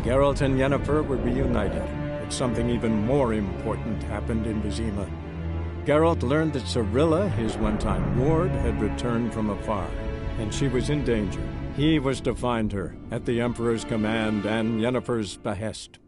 Geralt and Yennefer were reunited, but something even more important happened in Vizima. Geralt learned that Cirilla, his one-time ward, had returned from afar, and she was in danger. He was to find her, at the Emperor's command and Yennefer's behest.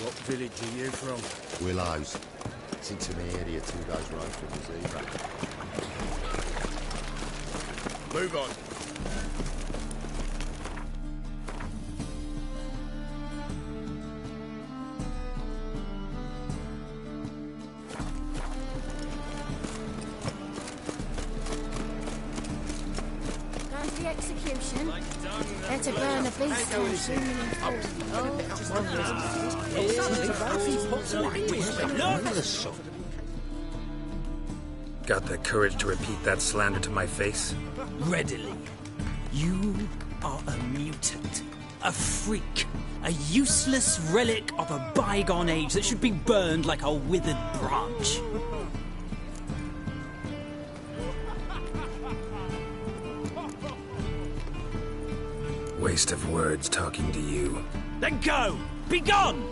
What village are you from? Willows. It's into the area 2 days ride from the zebra. Move on. Going to the execution. Better burn a beast than human Got the courage to repeat that slander to my face? Readily. You are a mutant, a freak, a useless relic of a bygone age that should be burned like a withered branch. Waste of words talking to you. Then go! Be gone!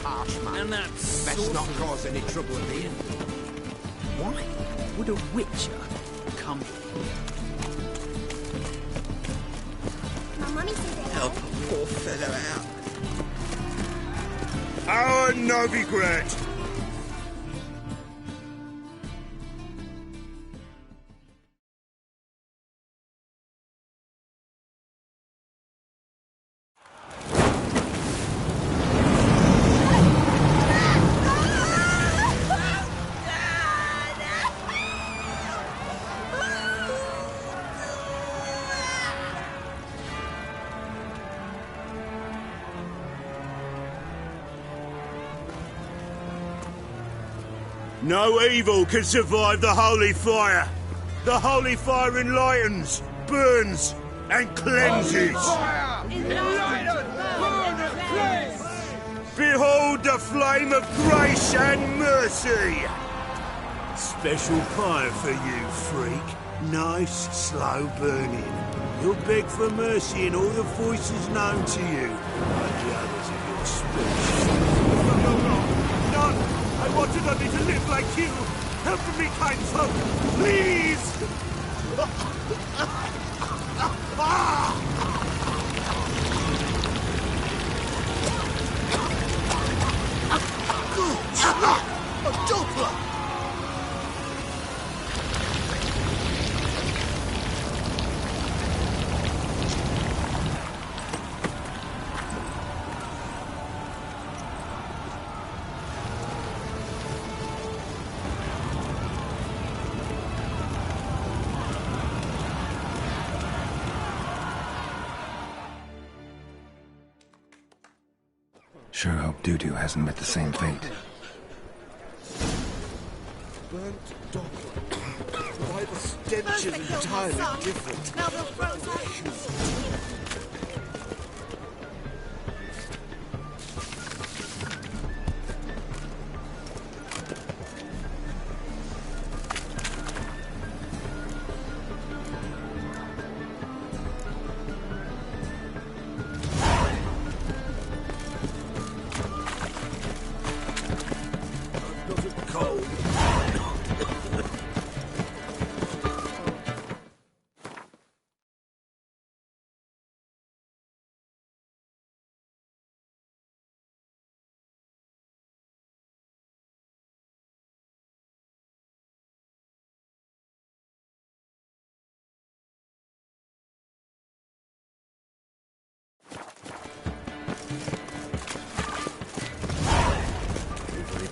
Harsh, man. And that's Best not cause any trouble at the end. why would a witcher come here? My mummy said it. Help a poor fellow out. Our Novigrad! No evil can survive the holy fire. The holy fire enlightens, burns, and cleanses. Behold the flame of grace and mercy. Special fire for you, freak. Nice, slow burning. You'll beg for mercy in all the voices known to you, like the others of your species. None! I wanted only to live like you! Help me, kind folk! Please! A doppler! Sure hope Dudu hasn't met the same fate. Burnt dog. Why the stench is entirely different. Now they'll froze up.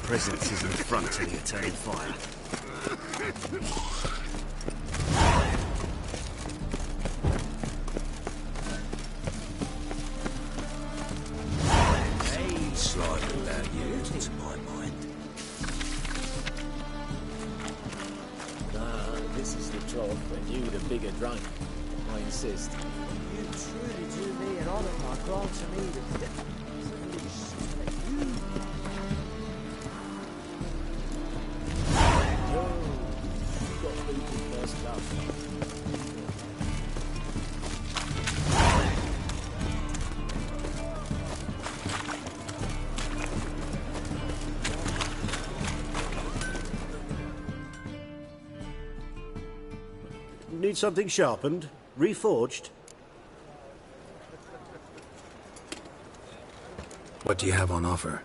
Presence is in front of the eternal fire. Hey, slightly about you, to my mind. Nah, this is the job, and you the bigger drunk. I insist. You truly do me an honour by granting me the... Need something sharpened? Reforged? What do you have on offer?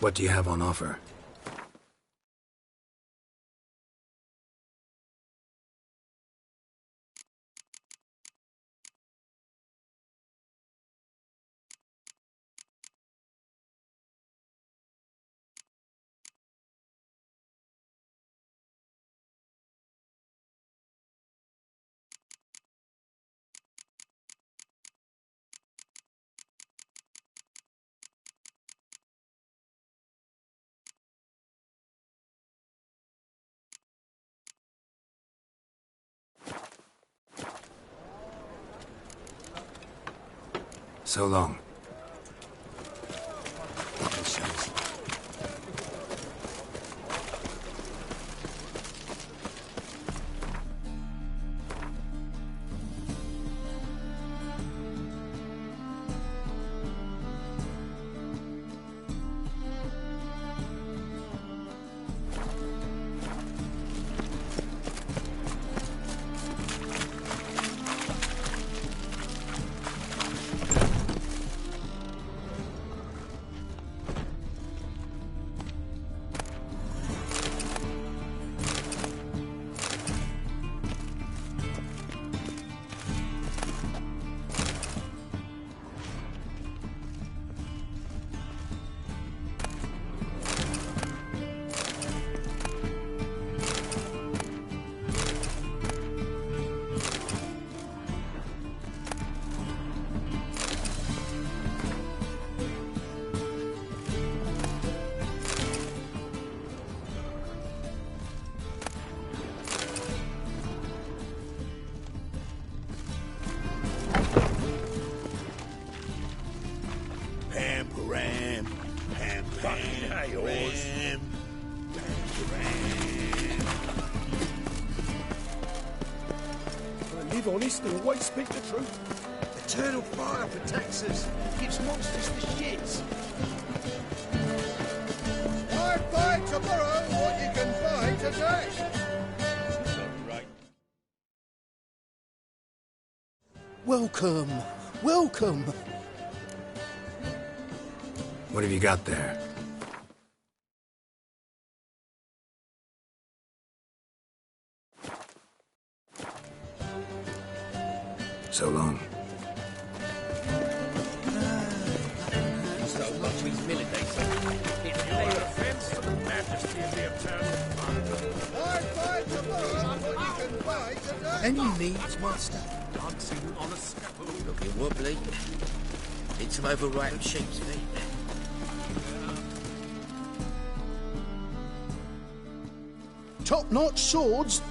What do you have on offer? So long. yours. Live honest and always speak the truth. Eternal fire protects us. Gives monsters the shits. I buy tomorrow what you can buy today. Welcome. Welcome. What have you got there? So long. So much he's military, so it's no offense to the majesty of the Eternal Fire. I buy tomorrow what you can buy today. Any needs, master? Dancing on a scaffold. Looking wobbly. Need some overripe sheep's feet. Top-notch swords?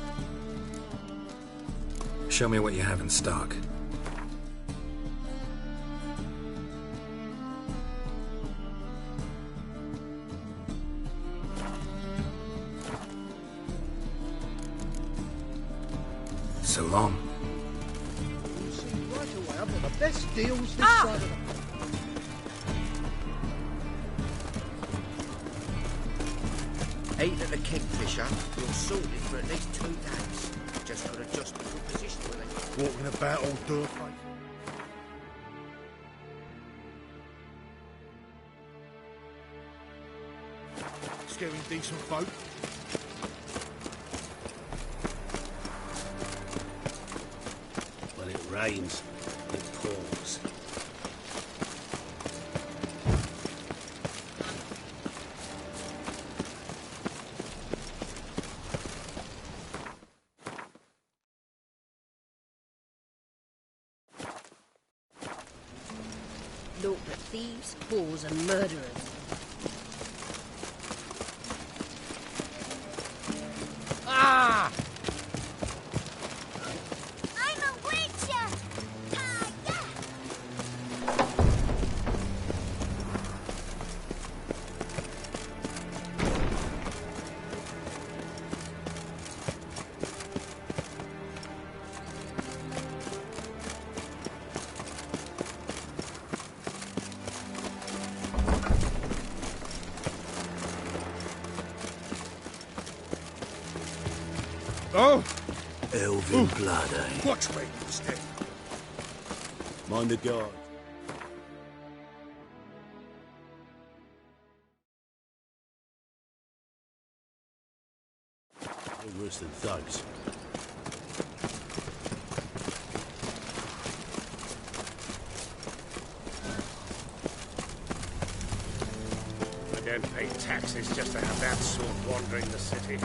Show me what you have in stock. So long. You see, right away, I've got the best deals this side of the... Eating at the Kingfisher, you're sorted for at least 2 days. Just got to adjust between position, really. Walking about all dirt, scaring decent folk. When it rains, it pours. Look at thieves, whores and murderers. Ah! I'm a witcher! Oh! Elven blood, eh? Watch me, Step. Mind the guard. They're worse than thugs. I don't pay taxes just to have that sort wandering the city.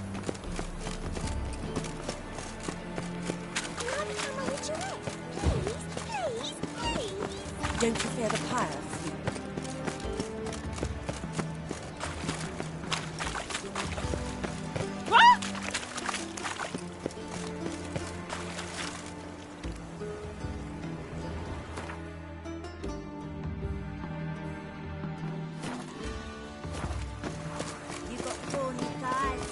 Don't you fear the pyre? You've got thorny thighs,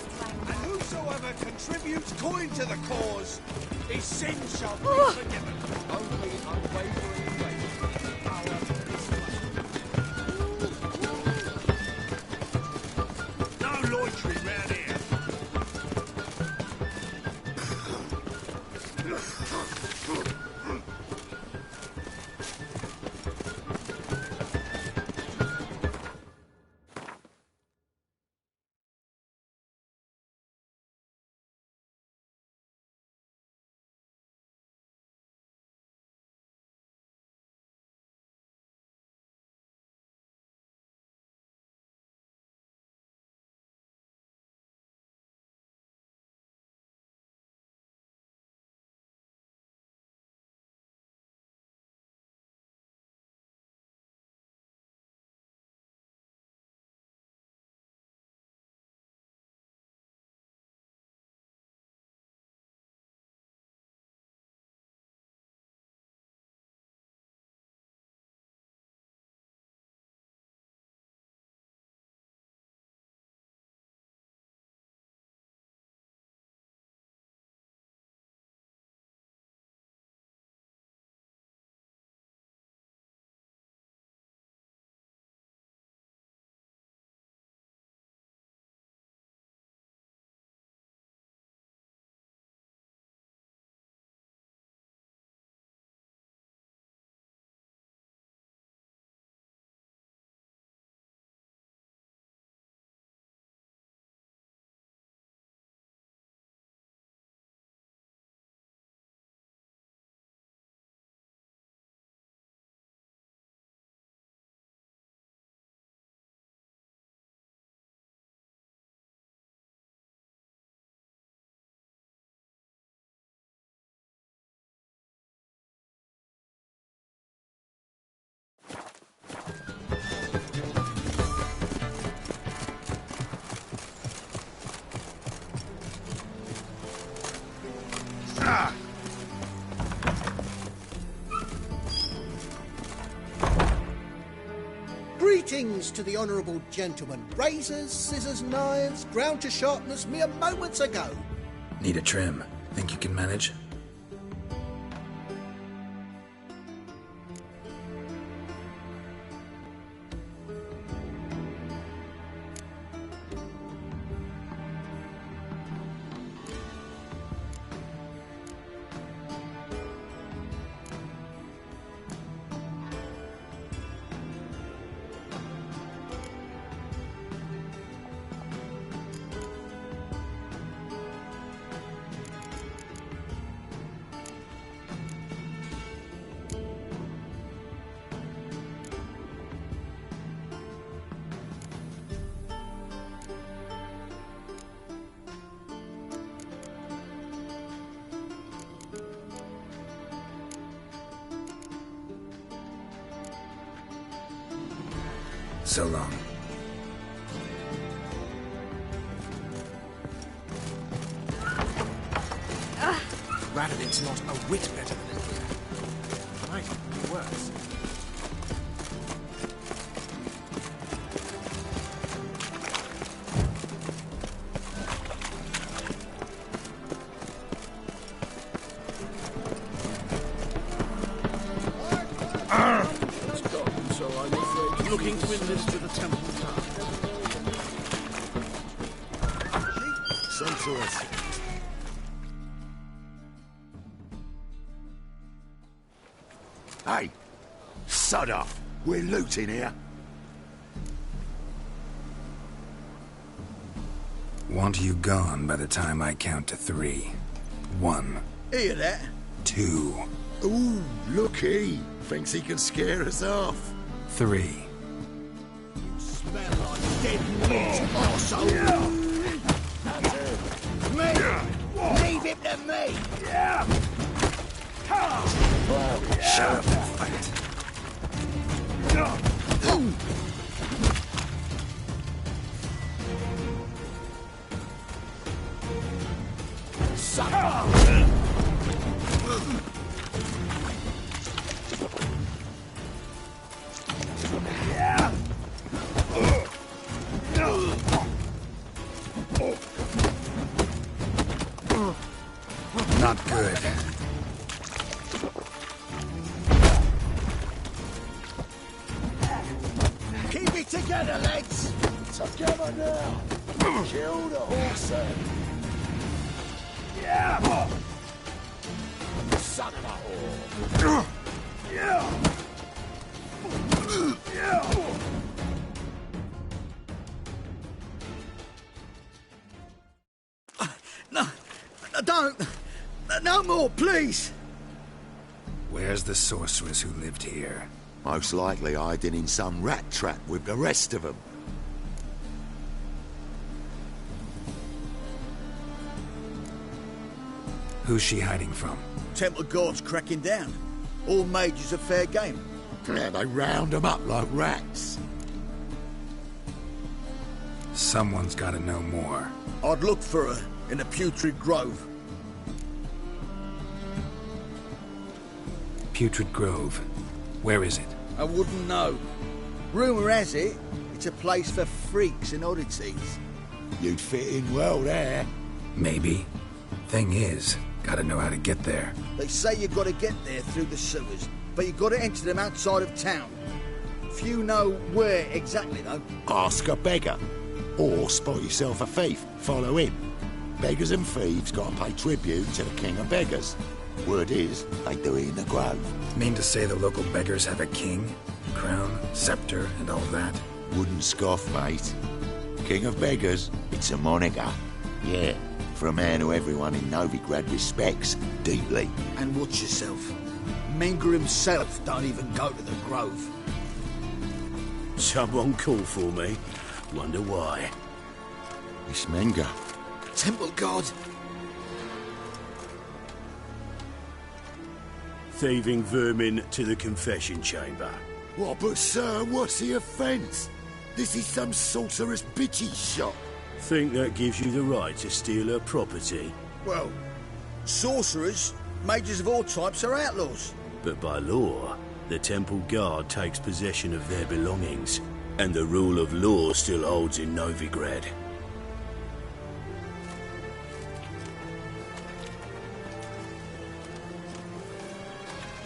And whosoever contributes coin to the cause, his sins shall be forgiven. Only unwavering faith. No loitering round here. to the honourable gentleman. Razors, scissors, knives, ground to sharpness mere moments ago. Need a trim. Think you can manage? So long. Radovic's not a whit better than it here. Might be worse. Looking to enlist to the Temple Guard. Some sort. Hey, sod off. We're looting here. Want you gone by the time I count to 3. 1. Hear that? 2. Ooh, looky. Thinks he can scare us off. 3. Smell like dead meat, arsehole! Me! Leave him to me! Shut up and fight. Suck up! Not good. Keep it together, lads! Together now! Kill the horse then! Yeah! Son of a whore! Yeah! No, don't! No more, please! Where's the sorceress who lived here? Most likely hiding in some rat trap with the rest of them. Who's she hiding from? Temple Guard's cracking down. All mages are fair game. Yeah, they round them up like rats. Someone's got to know more. I'd look for her in the Putrid Grove. Putrid Grove. Where is it? I wouldn't know. Rumour has it, it's a place for freaks and oddities. You'd fit in well there. Maybe. Thing is, gotta know how to get there. They say you've got to get there through the sewers, but you've got to enter them outside of town. Few know where exactly, though. Ask a beggar. Or spot yourself a thief. Follow him. Beggars and thieves gotta pay tribute to the king of beggars. Word is, they do it in the grove. Mean to say the local beggars have a king, crown, scepter, and all that? Wouldn't scoff, mate. King of beggars, it's a moniker. Yeah, for a man who everyone in Novigrad respects deeply. And watch yourself. Menger himself don't even go to the Grove. Someone call for me. Wonder why. It's Menger. Temple Guard. Thieving vermin to the confession chamber. What, but sir, what's the offence? This is some sorcerer's bitchy shop. Think that gives you the right to steal her property? Well, sorcerers, mages of all types are outlaws. But by law, the Temple Guard takes possession of their belongings. And the rule of law still holds in Novigrad.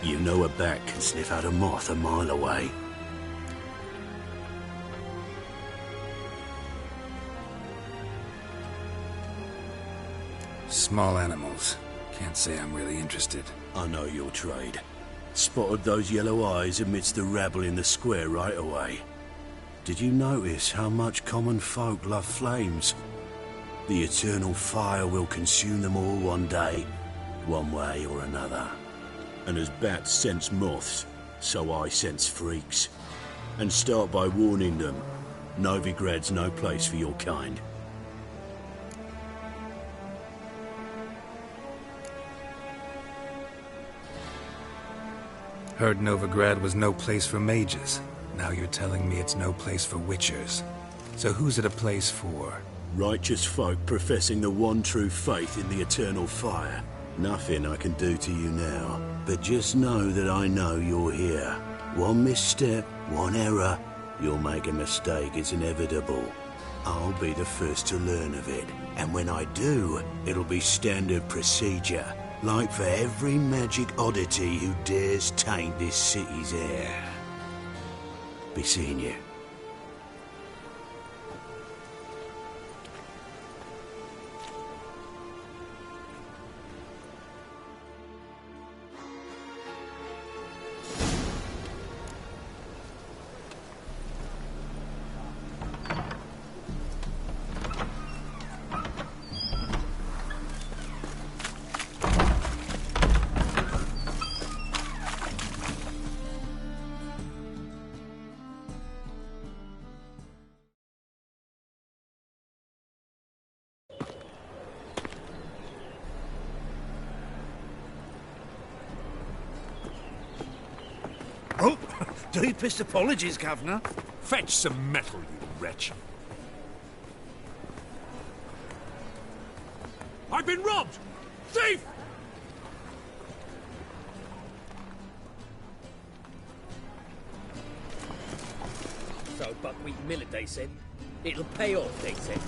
You know a bat can sniff out a moth a mile away. Small animals. Can't say I'm really interested. I know your trade. Spotted those yellow eyes amidst the rabble in the square right away. Did you notice how much common folk love flames? The eternal fire will consume them all one day, one way or another. And as bats sense moths, so I sense freaks. And start by warning them, Novigrad's no place for your kind. Heard Novigrad was no place for mages. Now you're telling me it's no place for witchers. So who's it a place for? Righteous folk professing the one true faith in the eternal fire. Nothing I can do to you now, but just know that I know you're here. One misstep, one error, you'll make a mistake, it's inevitable. I'll be the first to learn of it, and when I do, it'll be standard procedure. Like for every magic oddity who dares taint this city's air. Be seeing you. Oh, deepest apologies, Governor. Fetch some metal, you wretch. I've been robbed! Thief! So buckwheat millet, they said. It'll pay off, they said.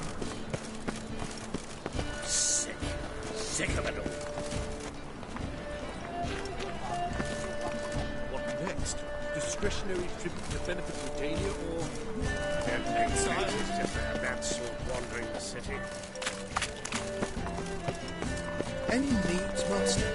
Sick of it all. Next, discretionary tribute to benefit Regalia or... And exiles if they're that sort wandering the city. Any needs, Master?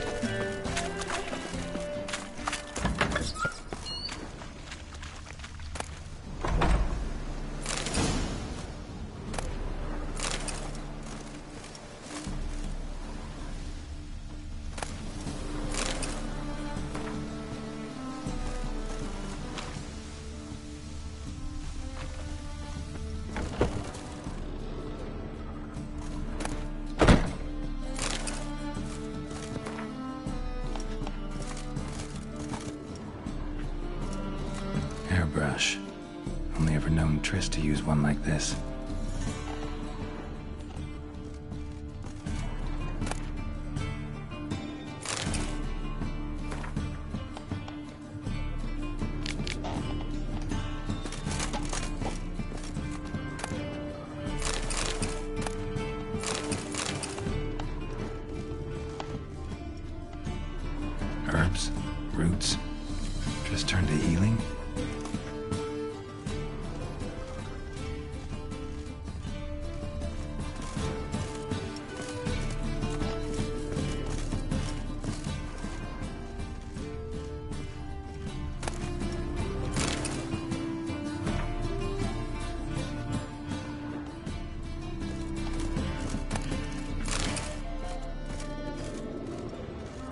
Hairbrush. Only ever known Triss to use one like this. Herbs, roots, just turned to healing.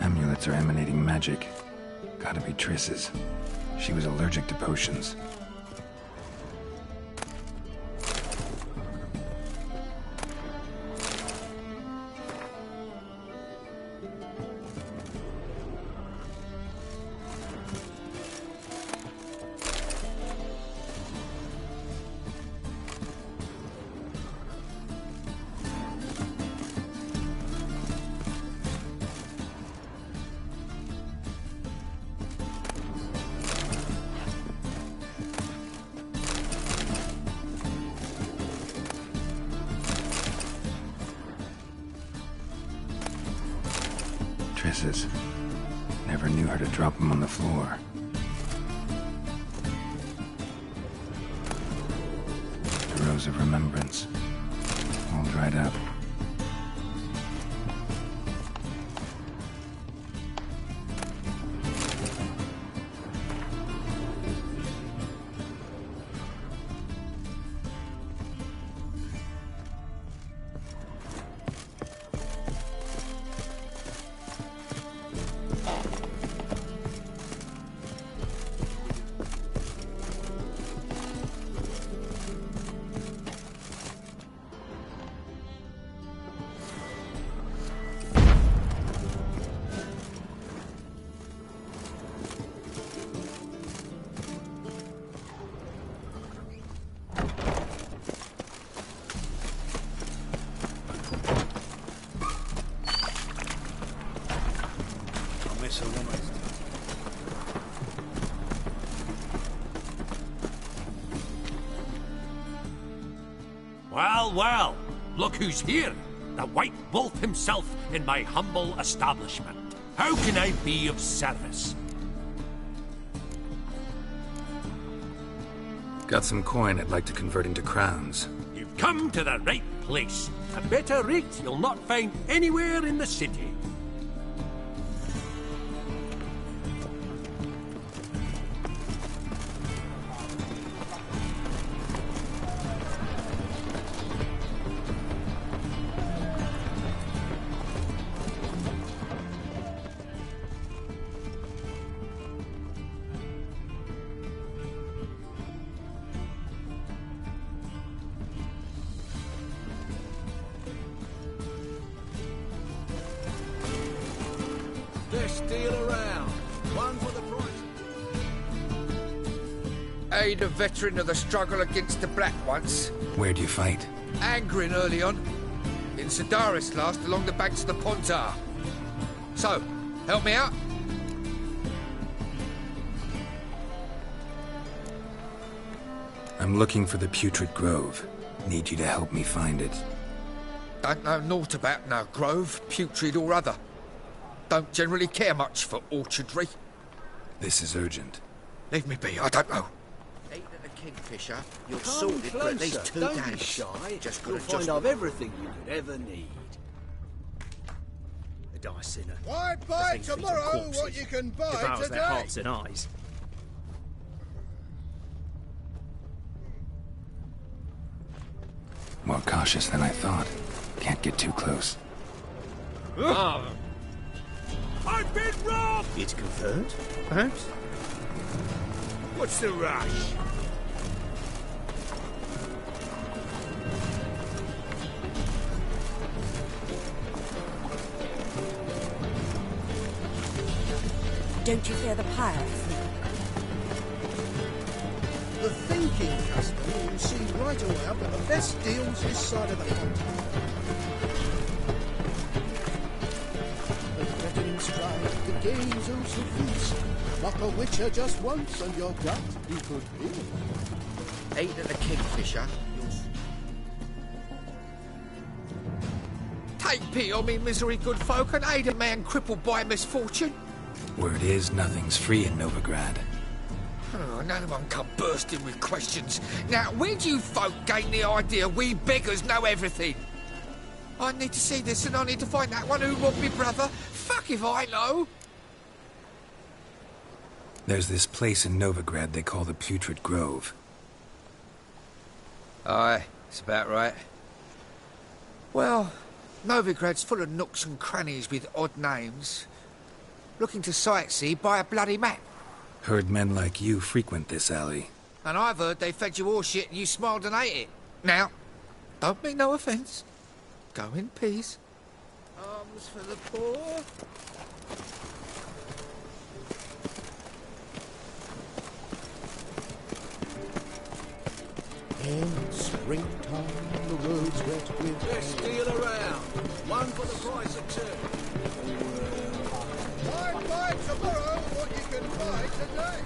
Amulets are emanating magic. Gotta be Triss's. She was allergic to potions. mattresses. Never knew her to drop them on the floor. The Rose of Remembrance. All dried up. Well, well, look who's here. The White Wolf himself in my humble establishment. How can I be of service? Got some coin I'd like to convert into crowns. You've come to the right place. A better rate you'll not find anywhere in the city. Best deal around. One for the price. Aid a veteran of the struggle against the Black once. Where'd you fight? Angrin early on. In Sedaris last, along the banks of the Pontar. So, help me out? I'm looking for the Putrid Grove. Need you to help me find it. Don't know naught about no grove, putrid or other. Don't generally care much for orchardry. This is urgent. Leave me be, I don't know. Eat at the Kingfisher, you're Come sorted for at least closer, 2 don't be days. shy. Just You'll gotta find I've everything you could ever need. The dice sinner. Why buy tomorrow what you can buy Devours today? their hearts and eyes. More cautious than I thought. Can't get too close. I've been robbed! It's confirmed, perhaps? What's the rush? Don't you fear the pyre? The thinking customer will see right away I've got the best deals this side of the pond. The threatening stride, the gaze of feast. Knock a witcher just once and your gut you could feel. Eat at the Kingfisher, Take pity on me, misery good folk, and aid a man crippled by misfortune. Word is, nothing's free in Novigrad. Oh, none of them come bursting with questions. Now, where do you folk gain the idea we beggars know everything? I need to see this and I need to find that one who robbed me brother. Fuck if I know. There's this place in Novigrad they call the Putrid Grove. Aye, it's about right. Well, Novigrad's full of nooks and crannies with odd names. Looking to sightsee, buy a bloody map. Heard men like you frequent this alley. And I've heard they fed you all shit and you smiled and ate it. Now, don't mean no offence. Go in peace. Arms for the poor. In springtime, the roads wet with Best deal around. One for the price of 2. Why buy tomorrow what you can buy today?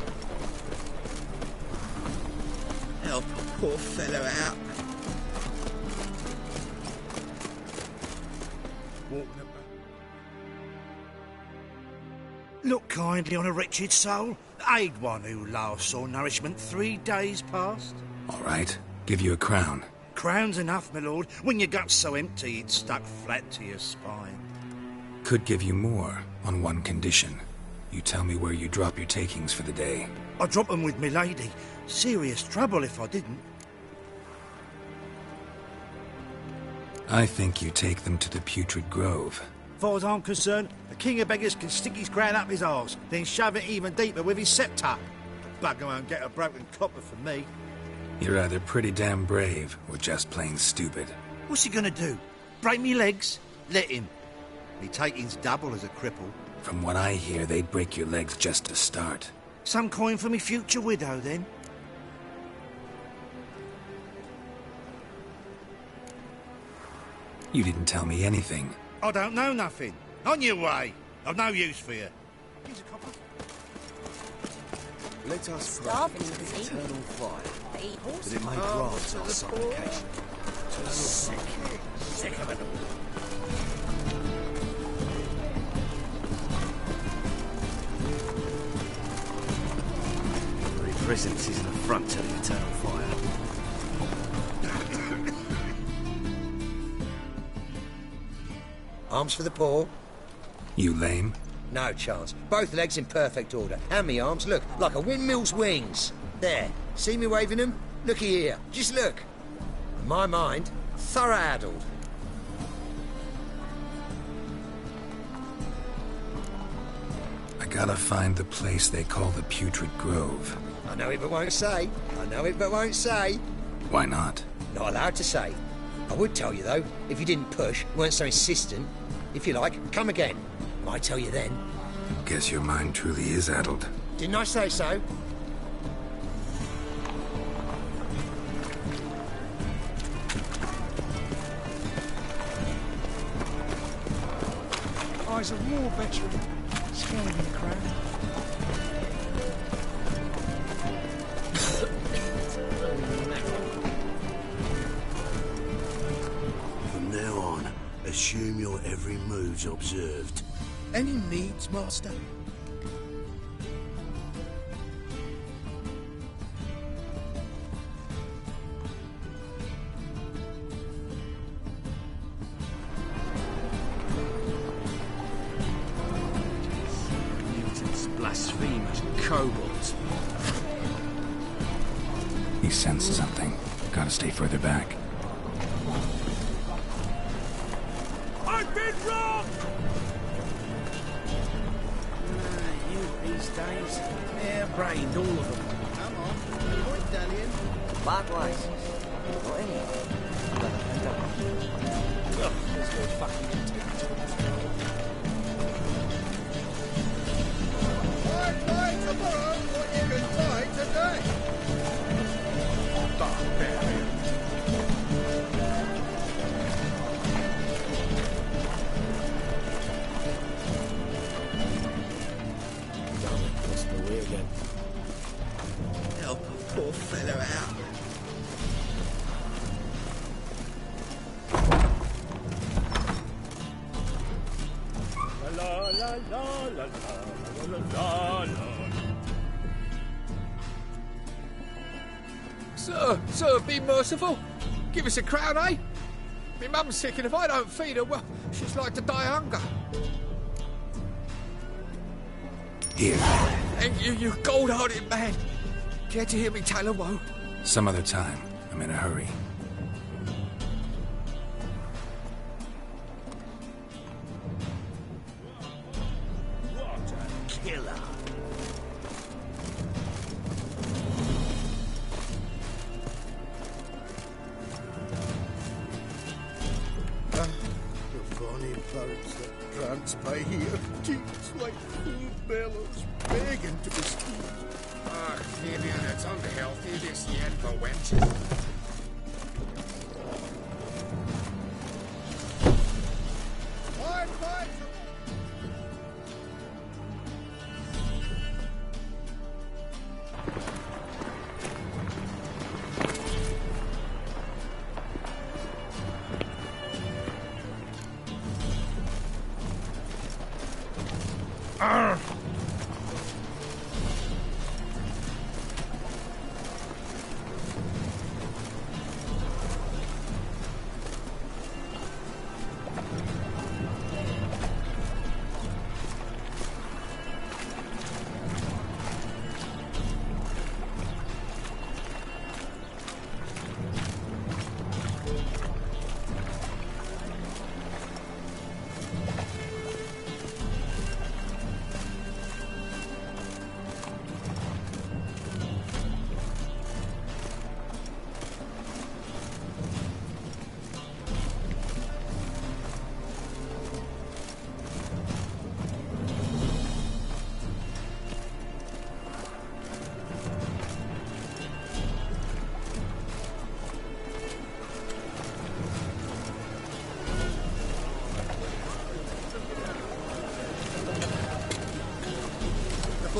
Help a poor fellow out. Walking about. Look kindly on a wretched soul. Aid one who last saw nourishment 3 days past. All right, give you a crown. Crown's enough, my lord, when your gut's so empty it's stuck flat to your spine. Could give you more, on one condition. You tell me where you drop your takings for the day. I drop them with me lady. Serious trouble if I didn't. I think you take them to the Putrid Grove. As far as I'm concerned, the king of beggars can stick his crown up his arse, then shove it even deeper with his sceptre. Bugger won't get a broken copper from me. You're either pretty damn brave, or just plain stupid. What's he gonna do? Break me legs? Let him. Me taking's double as a cripple. From what I hear, they'd break your legs just to start. Some coin for me future widow, then? You didn't tell me anything. I don't know nothing. On your way. I've no use for you. Here's a copper. Let us Starving, pray is to he? eternal fire, They eat that horses. it may grant our supplication. Sick of it all. Your very presence is an affront to the eternal fire. Arms for the poor? You lame? No chance. Both legs in perfect order. And me arms, look, like a windmill's wings. There. See me waving them? Looky here. Just look. In my mind, thorough addled. I gotta find the place they call the Putrid Grove. I know it but won't say. I know it but won't say. Why not? Not allowed to say. I would tell you, though, if you didn't push, weren't so insistent. If you like, come again. Might tell you then. Guess your mind truly is addled. Didn't I say so? Eyes a war veteran. Scaling in the crowd. From now on, assume your every move's observed. Any needs, master? Mutants, blasphemers, kobolds. He sensed something. Gotta stay further back. I've been wrong! You these days, hair-brained, all of them. Come on, point dallying. Likewise. Not any. Ugh, there's no fucking intent. Buy tomorrow what you can buy today. Barbarian. Damn it, lost my way again. Help a poor fellow out. La la la la la la la la. Sir, be merciful. Give us a crown, eh? Me mum's sick, and if I don't feed her, well, she's like to die of hunger. Here. Thank you, you gold-hearted man. Care to hear me tell a woe? Some other time. I'm in a hurry. What a killer. The funny birds that prance by here, keeps like full bellows, begging to be squeezed. Ah, Fabian, it's unhealthy, this yen for wenches. Buy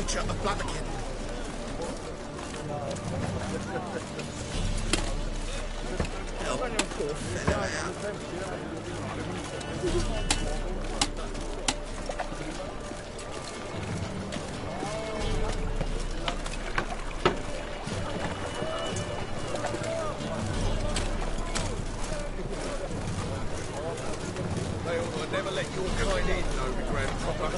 butcher of Blaviken. Help poor fellow I'll never let your kind in, Novigrad proper.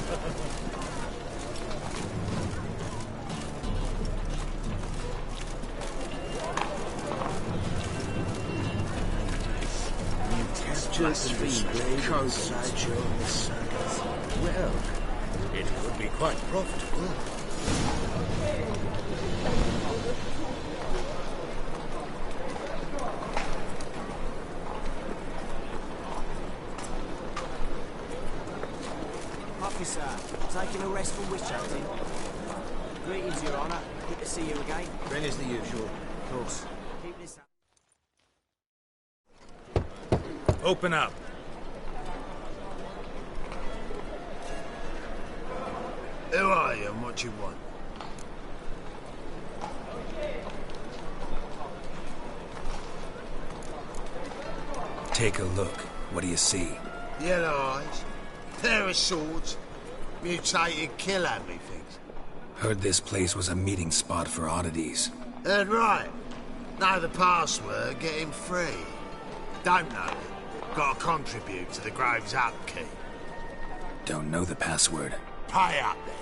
Well, it would be quite profitable. Officer, taking a rest from witch hunting. Greetings, Your Honour. Good to see you again. Then is the usual. Of course. Keep this up. Open up. Who are you and what you want? Take a look. What do you see? Yellow eyes, pair of swords, mutated kill-handly things. Heard this place was a meeting spot for oddities. Heard right. Know the password, get him free. Don't know it. Gotta contribute to the Grave's upkeep. Don't know the password. Pay up then.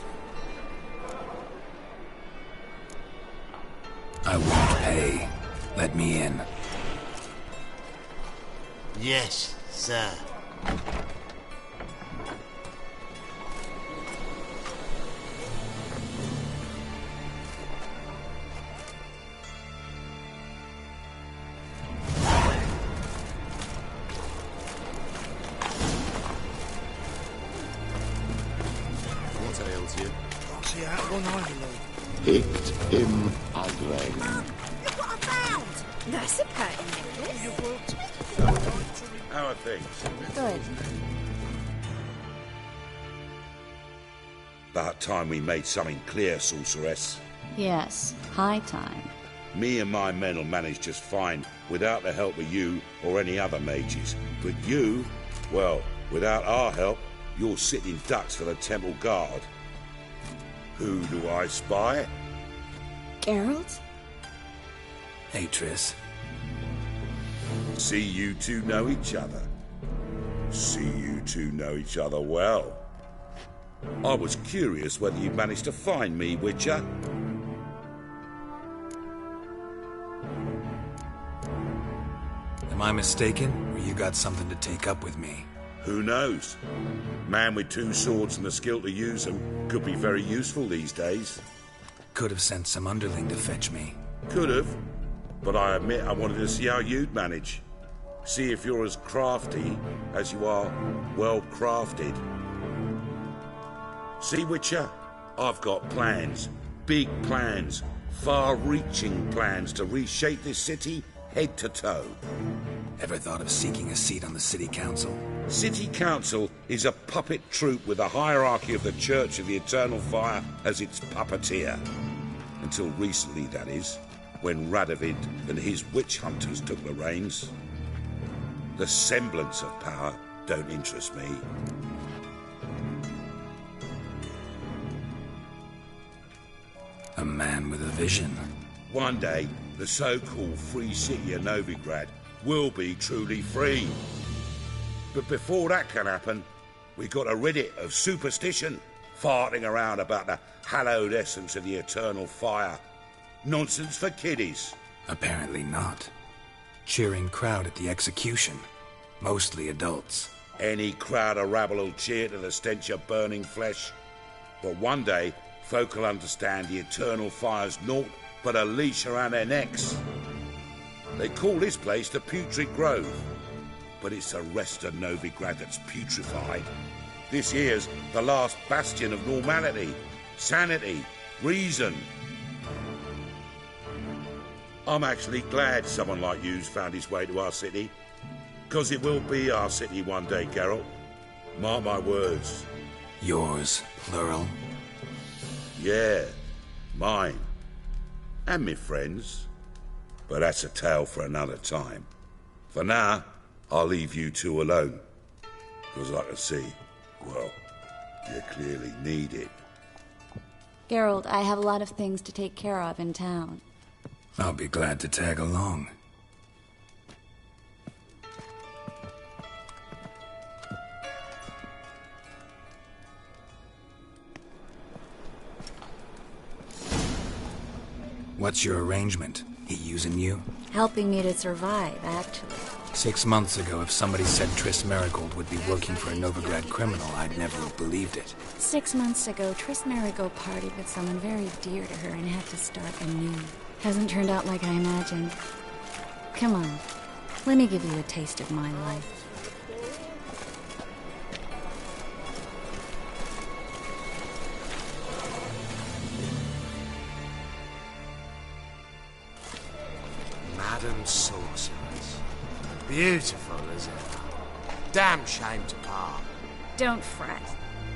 I won't pay. Let me in. Yes, sir. What ails you? See out one eye, Picked him ugly. Mum, look what I found! That's a pretty necklace. How are things? Good. About time we made something clear, Sorceress. Yes, high time. Me and my men will manage just fine without the help of you or any other mages. But you, well, without our help, you're sitting ducks for the Temple Guard. Who do I spy? Geralt? Hey, Triss. See you two know each other. See you two know each other well. I was curious whether you managed to find me, Witcher. Am I mistaken, or you got something to take up with me? Who knows? Man with two swords and the skill to use them could be very useful these days. Could have sent some underling to fetch me. Could have, but I admit I wanted to see how you'd manage. See if you're as crafty as you are well-crafted. See, Witcher? I've got plans. Big plans. Far-reaching plans to reshape this city head to toe. Ever thought of seeking a seat on the city council? City Council is a puppet troupe with the hierarchy of the Church of the Eternal Fire as its puppeteer. Until recently, that is, when Radovid and his witch hunters took the reins. The semblance of power don't interest me. A man with a vision. One day, the so-called free city of Novigrad will be truly free. But before that can happen, we got to rid it of superstition, farting around about the hallowed essence of the eternal fire. Nonsense for kiddies. Apparently not. Cheering crowd at the execution. Mostly adults. Any crowd of rabble will cheer to the stench of burning flesh. But one day, folk will understand the eternal fire's naught but a leash around their necks. They call this place the Putrid Grove, but it's the rest of Novigrad that's putrefied. This here's the last bastion of normality, sanity, reason. I'm actually glad someone like you's found his way to our city, because it will be our city one day, Geralt. Mark my words. Yours, plural. Yeah, mine. And me friends. But that's a tale for another time. For now, I'll leave you two alone. Because I can see, well, you clearly need it. Geralt, I have a lot of things to take care of in town. I'll be glad to tag along. What's your arrangement? He using you? Helping me to survive, actually. 6 months ago, if somebody said Triss Merigold would be working for a Novigrad criminal, I'd never have believed it. 6 months ago, Triss Merigold partied with someone very dear to her and had to start anew. Hasn't turned out like I imagined. Come on, let me give you a taste of my life. Madam Sorceress. Beautiful as ever. Damn shame to part. Don't fret.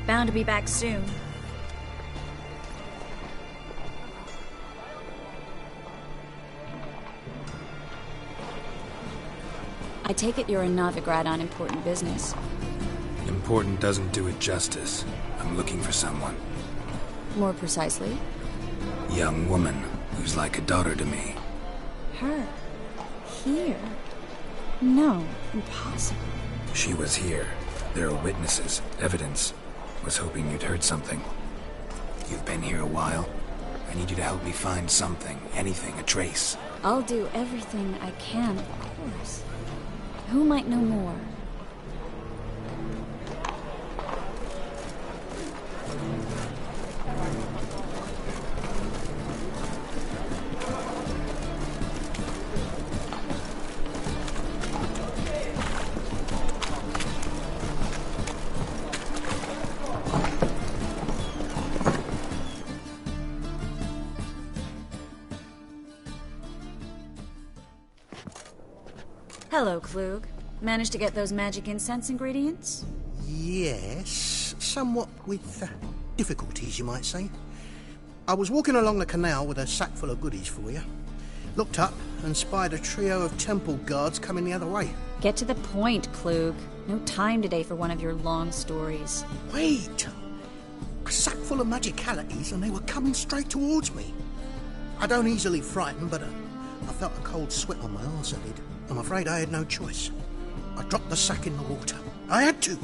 Bound to be back soon. I take it you're in Novigrad on important business. Important doesn't do it justice. I'm looking for someone. More precisely? Young woman who's like a daughter to me. Her? Here? No, impossible. She was here. There are witnesses, evidence. Was hoping you'd heard something. You've been here a while. I need you to help me find something, anything, a trace. I'll do everything I can, of course. Who might know more? Hello, Klug. Managed to get those magic incense ingredients? Yes, somewhat with difficulties, you might say. I was walking along the canal with a sack full of goodies for you. Looked up and spied a trio of temple guards coming the other way. Get to the point, Klug. No time today for one of your long stories. Wait! A sack full of magicalities and they were coming straight towards me. I don't easily frighten, but I felt a cold sweat on my arse, I did. I'm afraid I had no choice. I dropped the sack in the water. I had to.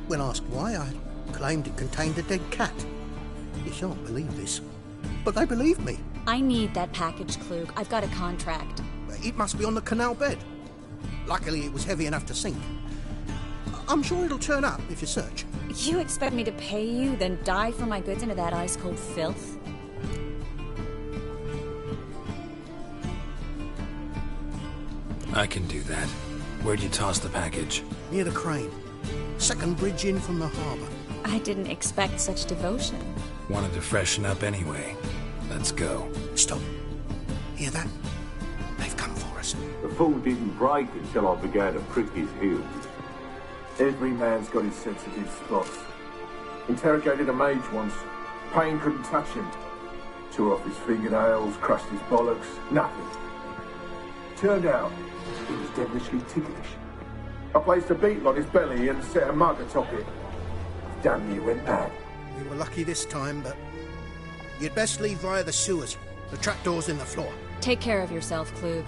When asked why, I claimed it contained a dead cat. You shan't believe this, but they believed me. I need that package, Klug. I've got a contract. It must be on the canal bed. Luckily, it was heavy enough to sink. I'm sure it'll turn up if you search. You expect me to pay you, then dive for my goods into that ice-cold filth? I can do that. Where'd you toss the package? Near the crane. Second bridge in from the harbour. I didn't expect such devotion. Wanted to freshen up anyway. Let's go. Stop. Hear that? They've come for us. The fool didn't break until I began to prick his heels. Every man's got his sensitive spots. Interrogated a mage once. Pain couldn't touch him. Tore off his fingernails, crushed his bollocks. Nothing. Turned out, he was devilishly ticklish. I placed a beetle on his belly and set a mug atop it. Damn near went mad. We were lucky this time, but you'd best leave via the sewers. The trapdoor's in the floor. Take care of yourself, Klug.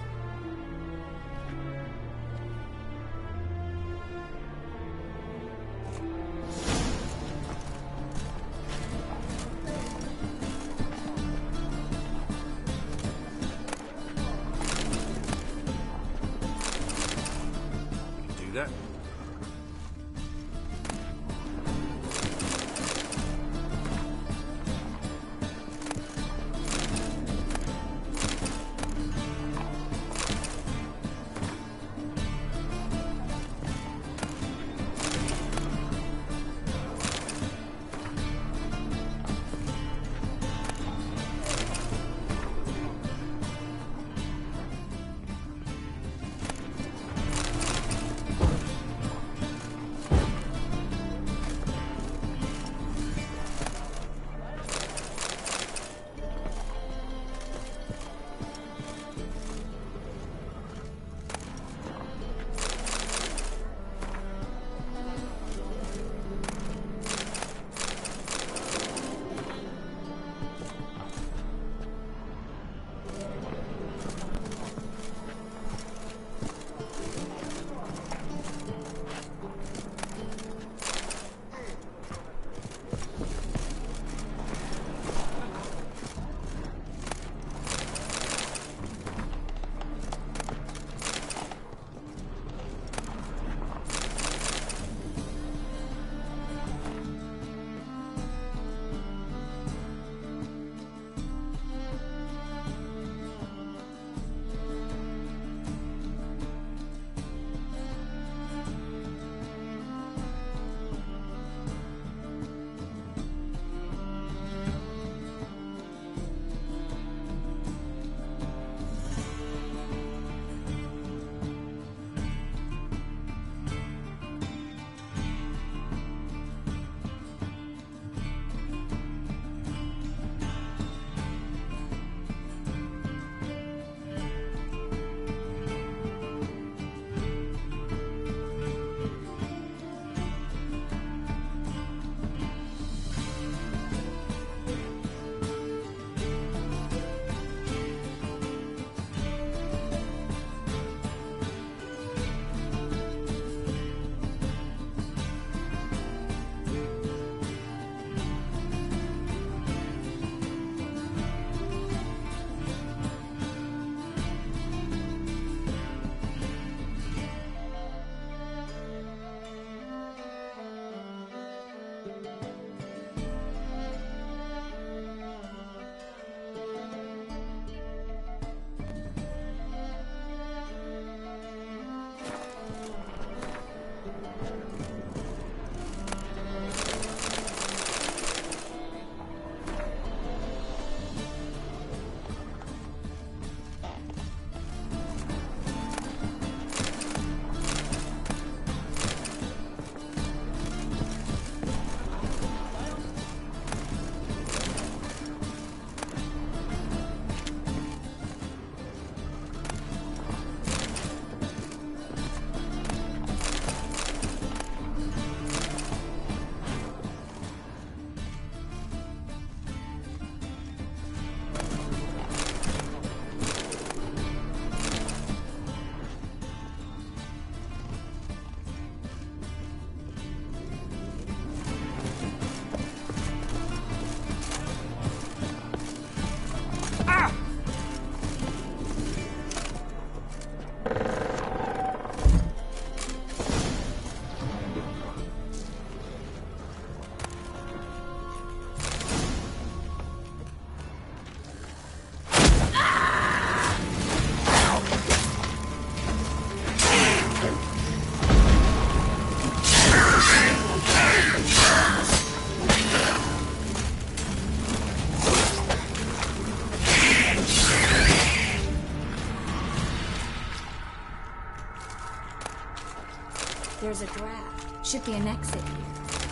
There's a draft. Should be an exit here.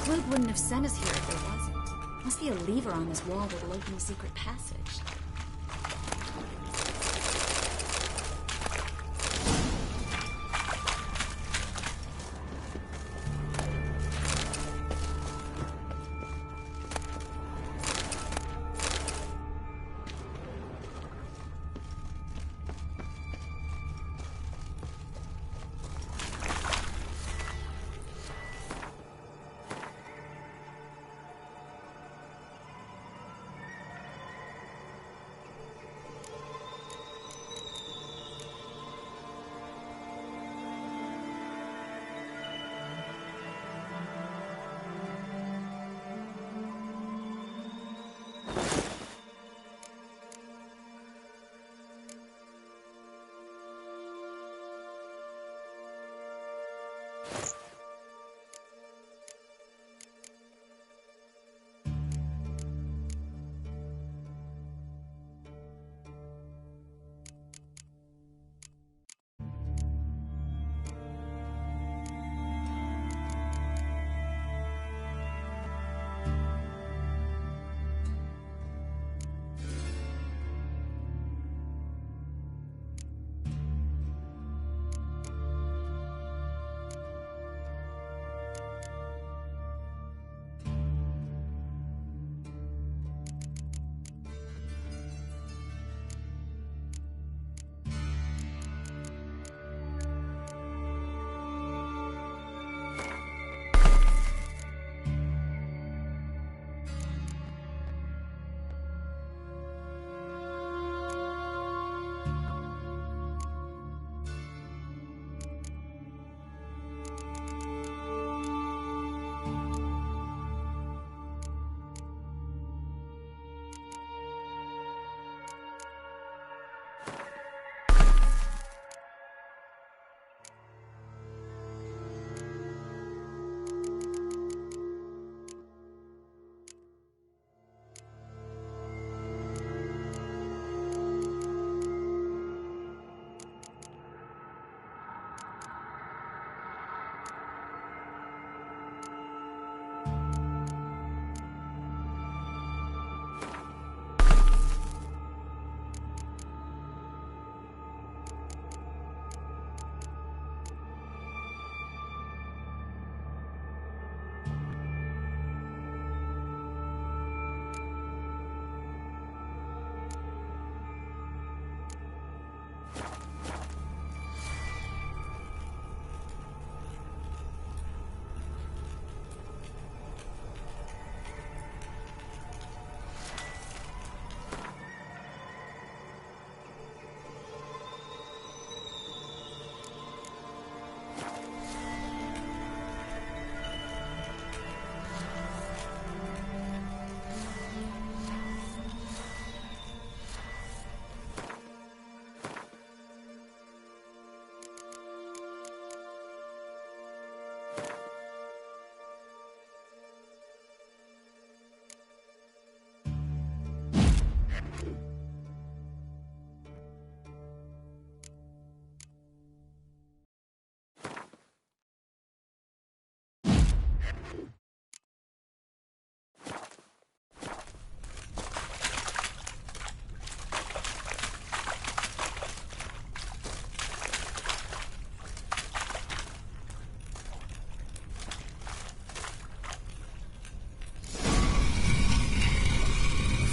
Klug wouldn't have sent us here if there wasn't. Must be a lever on this wall that'll open the secret passage.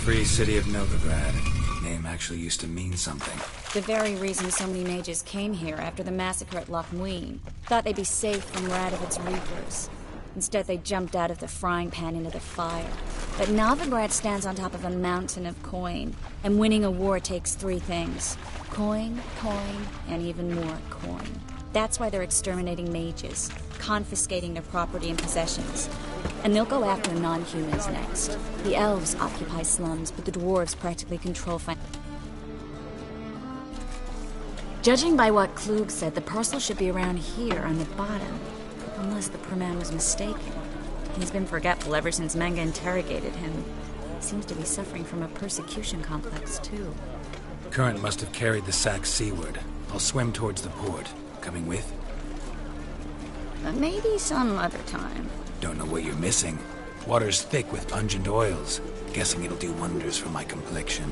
Free City of Novigrad. Name actually used to mean something. The very reason so many mages came here after the massacre at Loch Muin. Thought they'd be safe from Radovid's reapers. Instead, they jumped out of the frying pan into the fire. But Novigrad stands on top of a mountain of coin, and winning a war takes three things. Coin, coin, and even more coin. That's why they're exterminating mages, confiscating their property and possessions. And they'll go after the non-humans next. The elves occupy slums, but the dwarves practically control Judging by what Klug said, the parcel should be around here on the bottom. Unless the poor man was mistaken. He's been forgetful ever since Manga interrogated him. He seems to be suffering from a persecution complex, too. Current must have carried the sack seaward. I'll swim towards the port. Coming with? But maybe some other time. Don't know what you're missing. Water's thick with pungent oils. Guessing it'll do wonders for my complexion.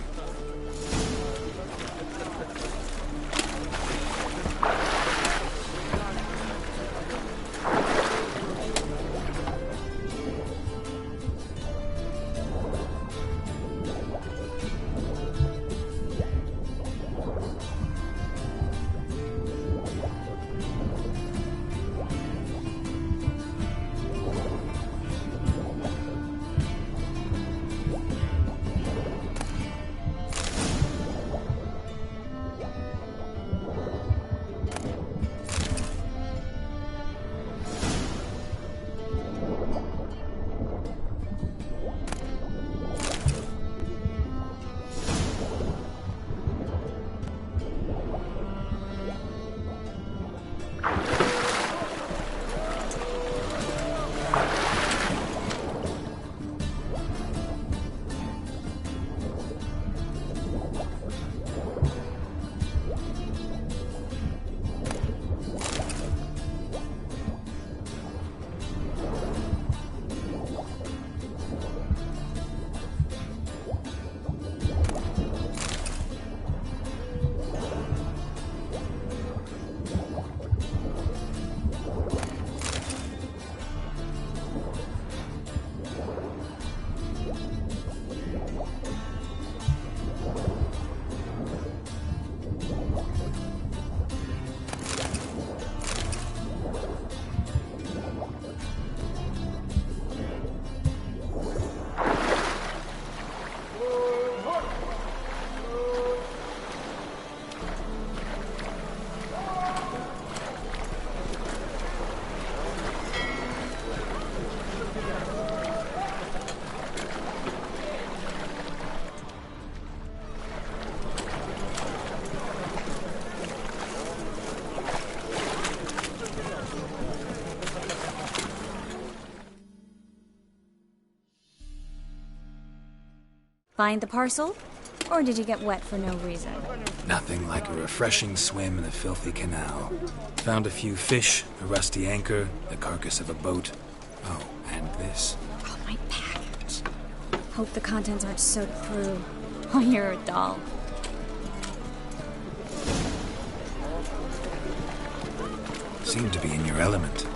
Find the parcel? Or did you get wet for no reason? Nothing like a refreshing swim in the filthy canal. Found a few fish, a rusty anchor, the carcass of a boat. Oh, and this. Oh, my package. Hope the contents aren't soaked through. Oh, you're a doll. Seem to be in your element.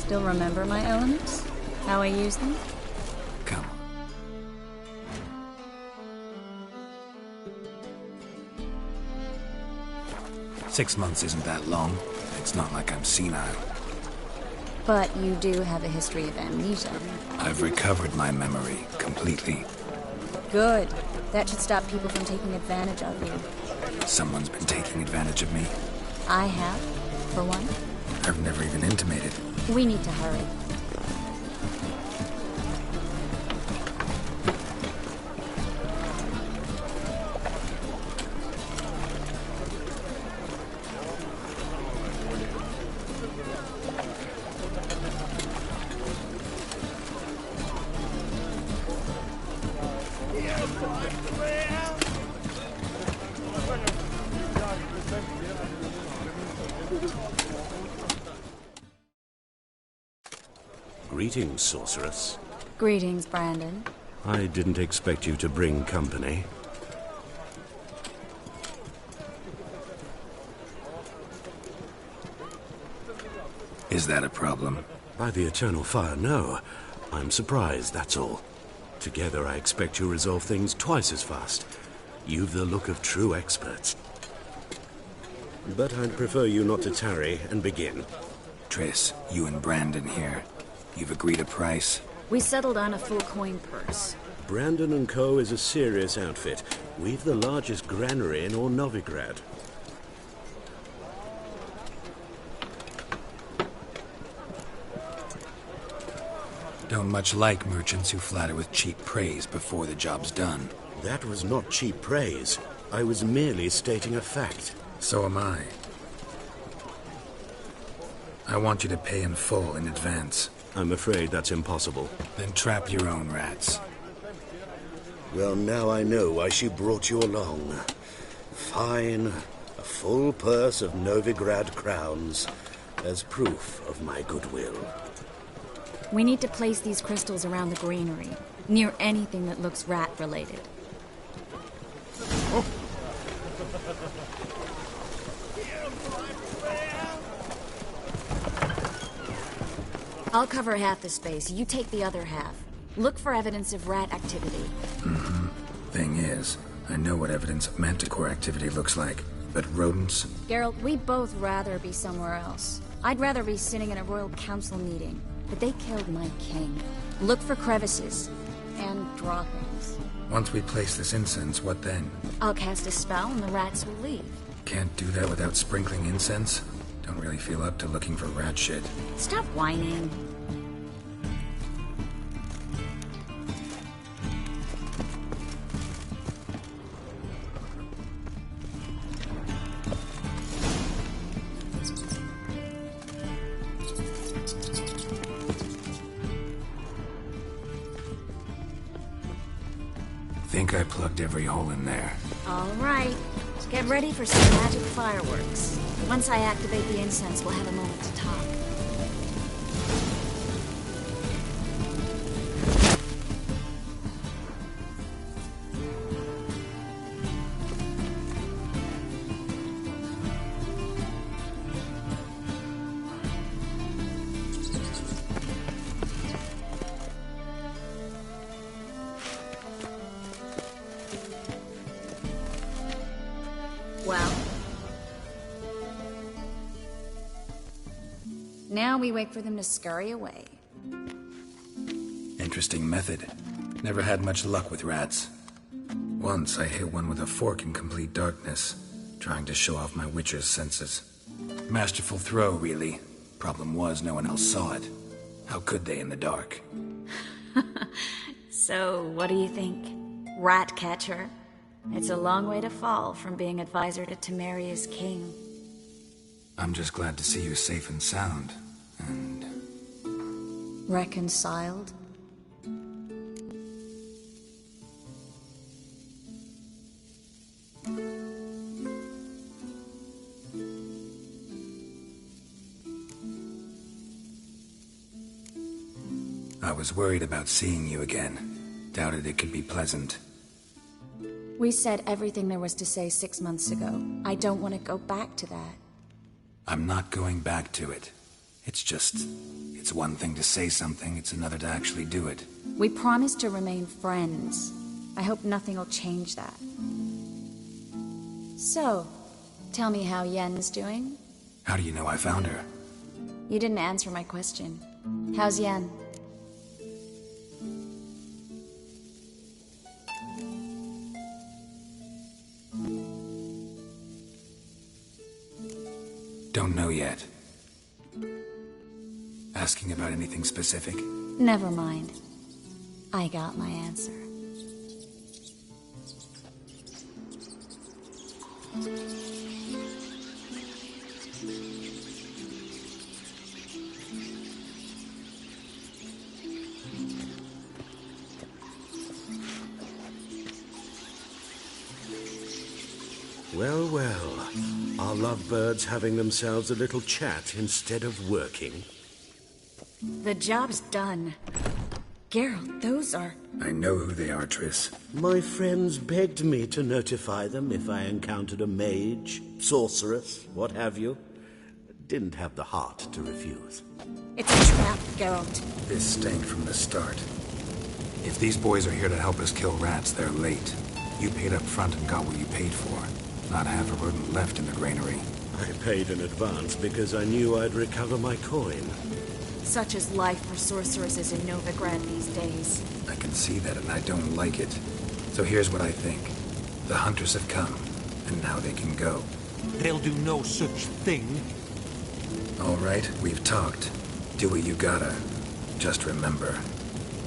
Still remember my elements? How I use them? Come. Six months isn't that long. It's not like I'm senile. But you do have a history of amnesia. I've recovered my memory completely. Good. That should stop people from taking advantage of you. Someone's been taking advantage of me. I have, for one. I've never even intimated. We need to hurry. Greetings, sorceress. Greetings, Brandon. I didn't expect you to bring company. Is that a problem? By the eternal fire, no. I'm surprised, that's all. Together, I expect you resolve things twice as fast. You've the look of true experts. But I'd prefer you not to tarry and begin. Triss, you and Brandon here. You've agreed a price? We settled on a full coin purse. Brandon & Co. is a serious outfit. We've the largest granary in all Novigrad. Don't much like merchants who flatter with cheap praise before the job's done. That was not cheap praise. I was merely stating a fact. So am I. I want you to pay in full in advance. I'm afraid that's impossible. Then trap your own rats. Well, now I know why she brought you along. Fine. A full purse of Novigrad crowns as proof of my goodwill. We need to place these crystals around the granary, near anything that looks rat-related. Oh. I'll cover half the space. You take the other half. Look for evidence of rat activity. Mm-hmm. Thing is, I know what evidence of manticore activity looks like, but rodents? Geralt, we'd both rather be somewhere else. I'd rather be sitting in a royal council meeting, but they killed my king. Look for crevices and droppings. Once we place this incense, what then? I'll cast a spell and the rats will leave. Can't do that without sprinkling incense? Don't really feel up to looking for rat shit. Stop whining. Think I plugged every hole in there. All right. Get ready for some magic fireworks. Once I activate the incense, we'll have a moment to talk. Well, now we wait for them to scurry away. Interesting method. Never had much luck with rats. Once I hit one with a fork in complete darkness, trying to show off my witcher's senses. Masterful throw, really. Problem was, no one else saw it. How could they in the dark? So, what do you think? Rat catcher? It's a long way to fall from being advisor to Temeria's king. I'm just glad to see you safe and sound, and... Reconciled? I was worried about seeing you again. Doubted it could be pleasant. We said everything there was to say 6 months ago. I don't want to go back to that. I'm not going back to it. It's one thing to say something, it's another to actually do it. We promised to remain friends. I hope nothing will change that. So, tell me how Yen's doing? How do you know I found her? You didn't answer my question. How's Yen? Don't know yet. Asking about anything specific? Never mind. I got my answer. Well, well. Are lovebirds having themselves a little chat instead of working? The job's done. Geralt, those are... I know who they are, Triss. My friends begged me to notify them if I encountered a mage, sorceress, what have you. Didn't have the heart to refuse. It's a trap, Geralt. This stank from the start. If these boys are here to help us kill rats, they're late. You paid up front and got what you paid for. Not half a rodent left in the granary. I paid in advance because I knew I'd recover my coin. Such is life for sorceresses in Novigrad these days. I can see that and I don't like it. So here's what I think. The hunters have come, and now they can go. They'll do no such thing. All right, we've talked. Do what you gotta. Just remember,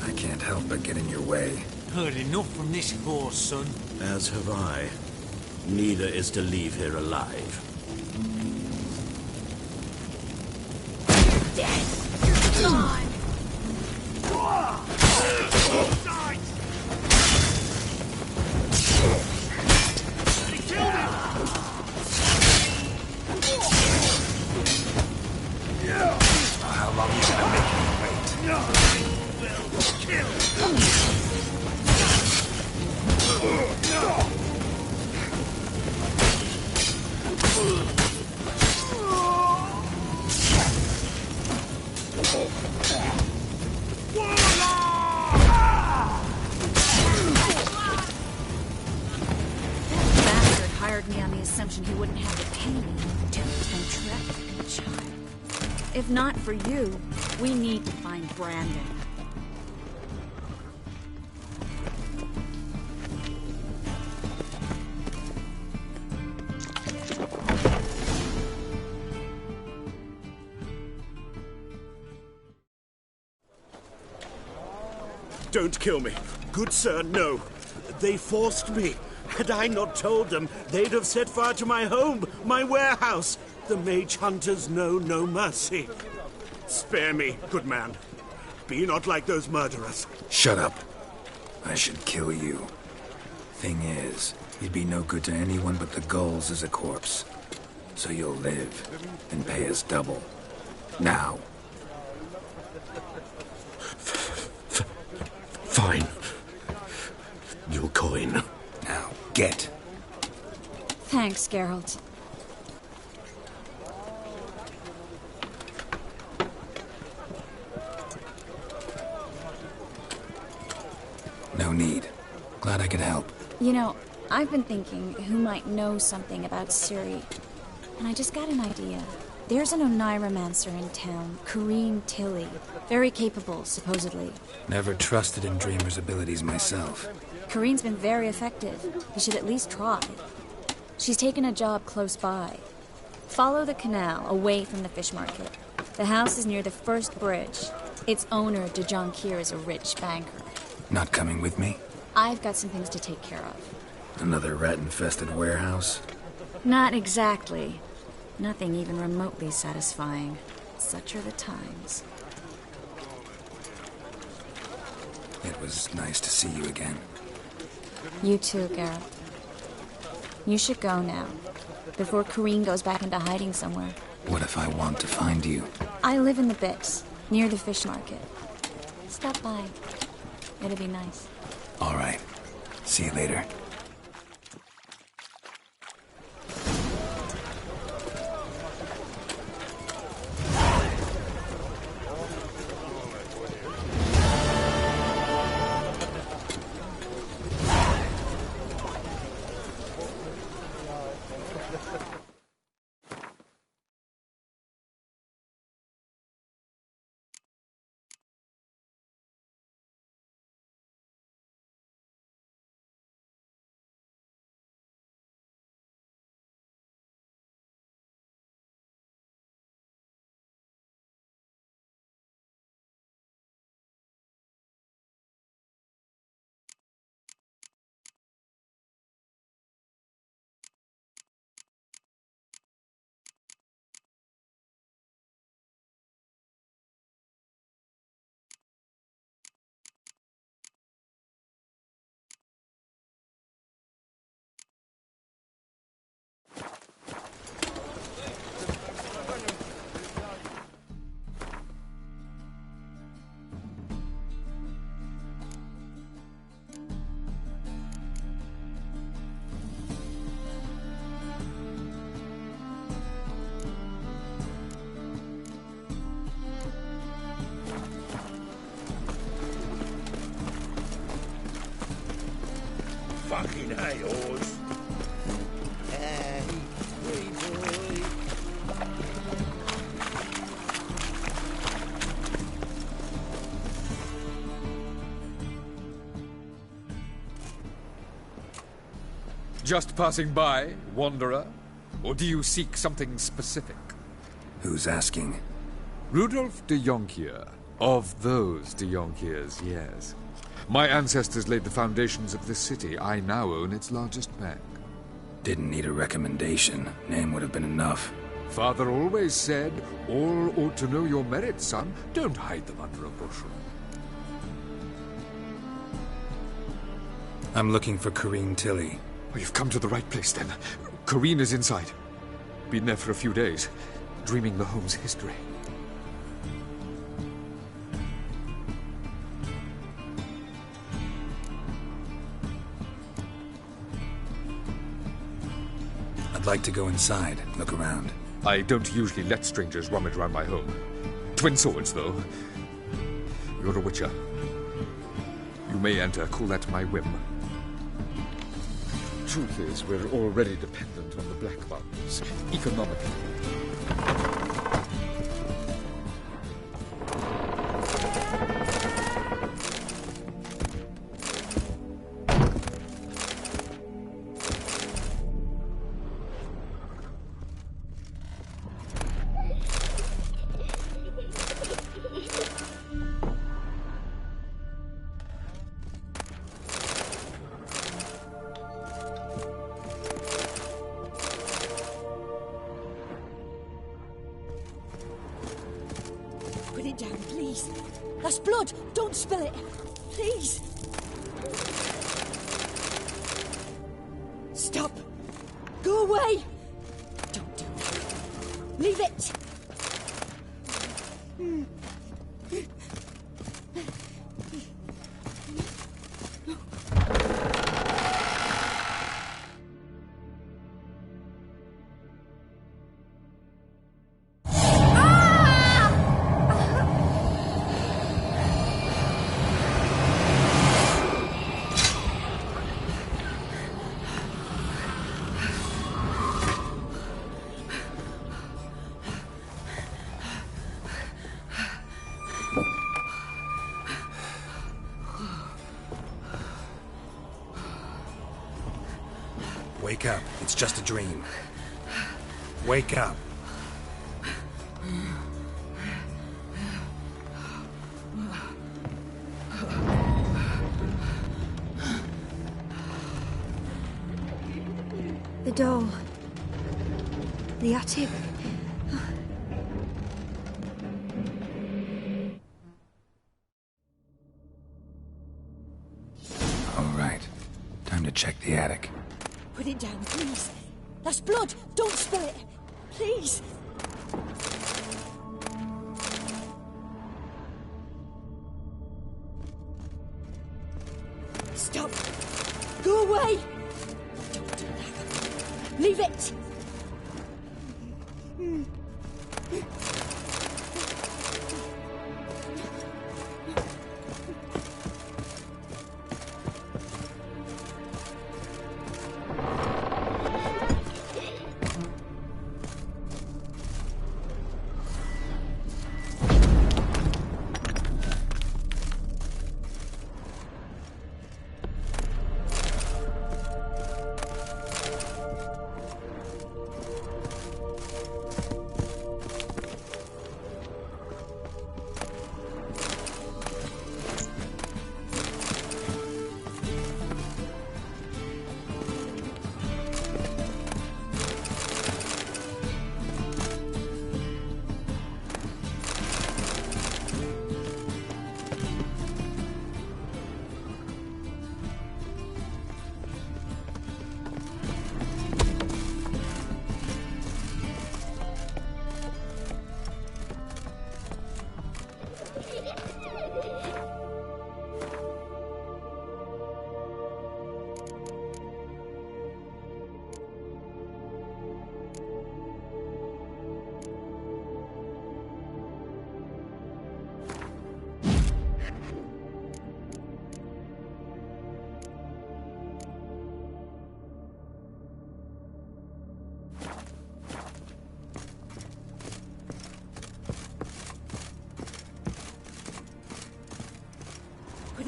I can't help but get in your way. Heard enough from this horse, son. As have I. Neither is to leave here alive. You're dead! You're gone! How long are you gonna make me wait? No! Will kill! Bastard hired me on the assumption he wouldn't have to pay me to entrap a child. If not for you, we need to find Brandon. Don't kill me. Good sir, no. They forced me. Had I not told them, they'd have set fire to my home, my warehouse. The mage hunters know no mercy. Spare me, good man. Be not like those murderers. Shut up. I should kill you. Thing is, you'd be no good to anyone but the gulls as a corpse. So you'll live and pay us double. Now. Fine. Your coin. Now, get. Thanks, Geralt. No need. Glad I could help. You know, I've been thinking who might know something about Ciri. And I just got an idea. There's an Oneiromancer in town, Corrine Tilly. Very capable, supposedly. Never trusted in Dreamer's abilities myself. Corrine's been very effective. You should at least try. She's taken a job close by. Follow the canal, away from the fish market. The house is near the first bridge. Its owner, De Jonquier, is a rich banker. Not coming with me? I've got some things to take care of. Another rat-infested warehouse? Not exactly. Nothing even remotely satisfying. Such are the times. It was nice to see you again. You too, Geralt. You should go now, before Corrine goes back into hiding somewhere. What if I want to find you? I live in the Bix, near the fish market. Stop by. It'll be nice. All right. See you later. Hey, Oz. Hey, wee boy. Just passing by, wanderer? Or do you seek something specific? Who's asking? Rudolf de Jonkier. Of those de Jonkiers, yes. My ancestors laid the foundations of this city. I now own its largest bank. Didn't need a recommendation. Name would have been enough. Father always said, all ought to know your merits, son. Don't hide them under a bushel. I'm looking for Corrine Tilly. Oh, you've come to the right place, then. Corrine is inside. Been there for a few days, dreaming the home's history. I'd like to go inside, look around. I don't usually let strangers rummage around my home. Twin swords, though. You're a witcher. You may enter, call that my whim. Truth is, we're already dependent on the Black Mountains, economically. Put it down, please. That's blood. Don't spill it. Please. Stop. Go away. Don't do that. Leave it. Wake up. It's just a dream. Wake up. The doll. The attic. All right. Time to check the attic. Put it down, please. That's blood. Don't spill it. Please. Stop. Go away. Don't do that. Leave it.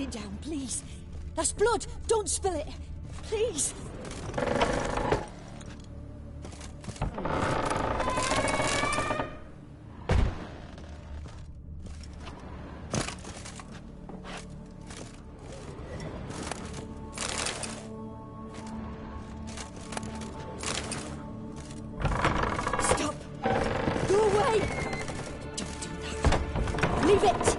it down, please. That's blood. Don't spill it. Please. Stop. Go away. Don't do that. Leave it.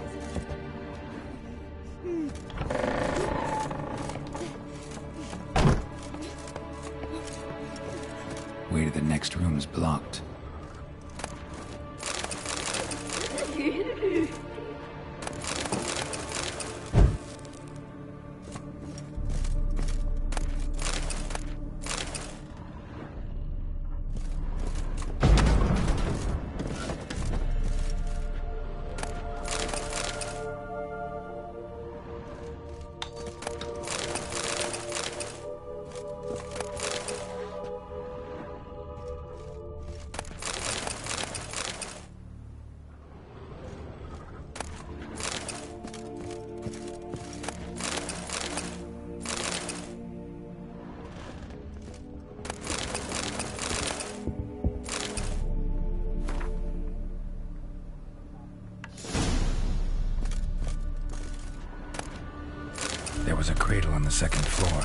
Way to the next room is blocked. There was a cradle on the second floor.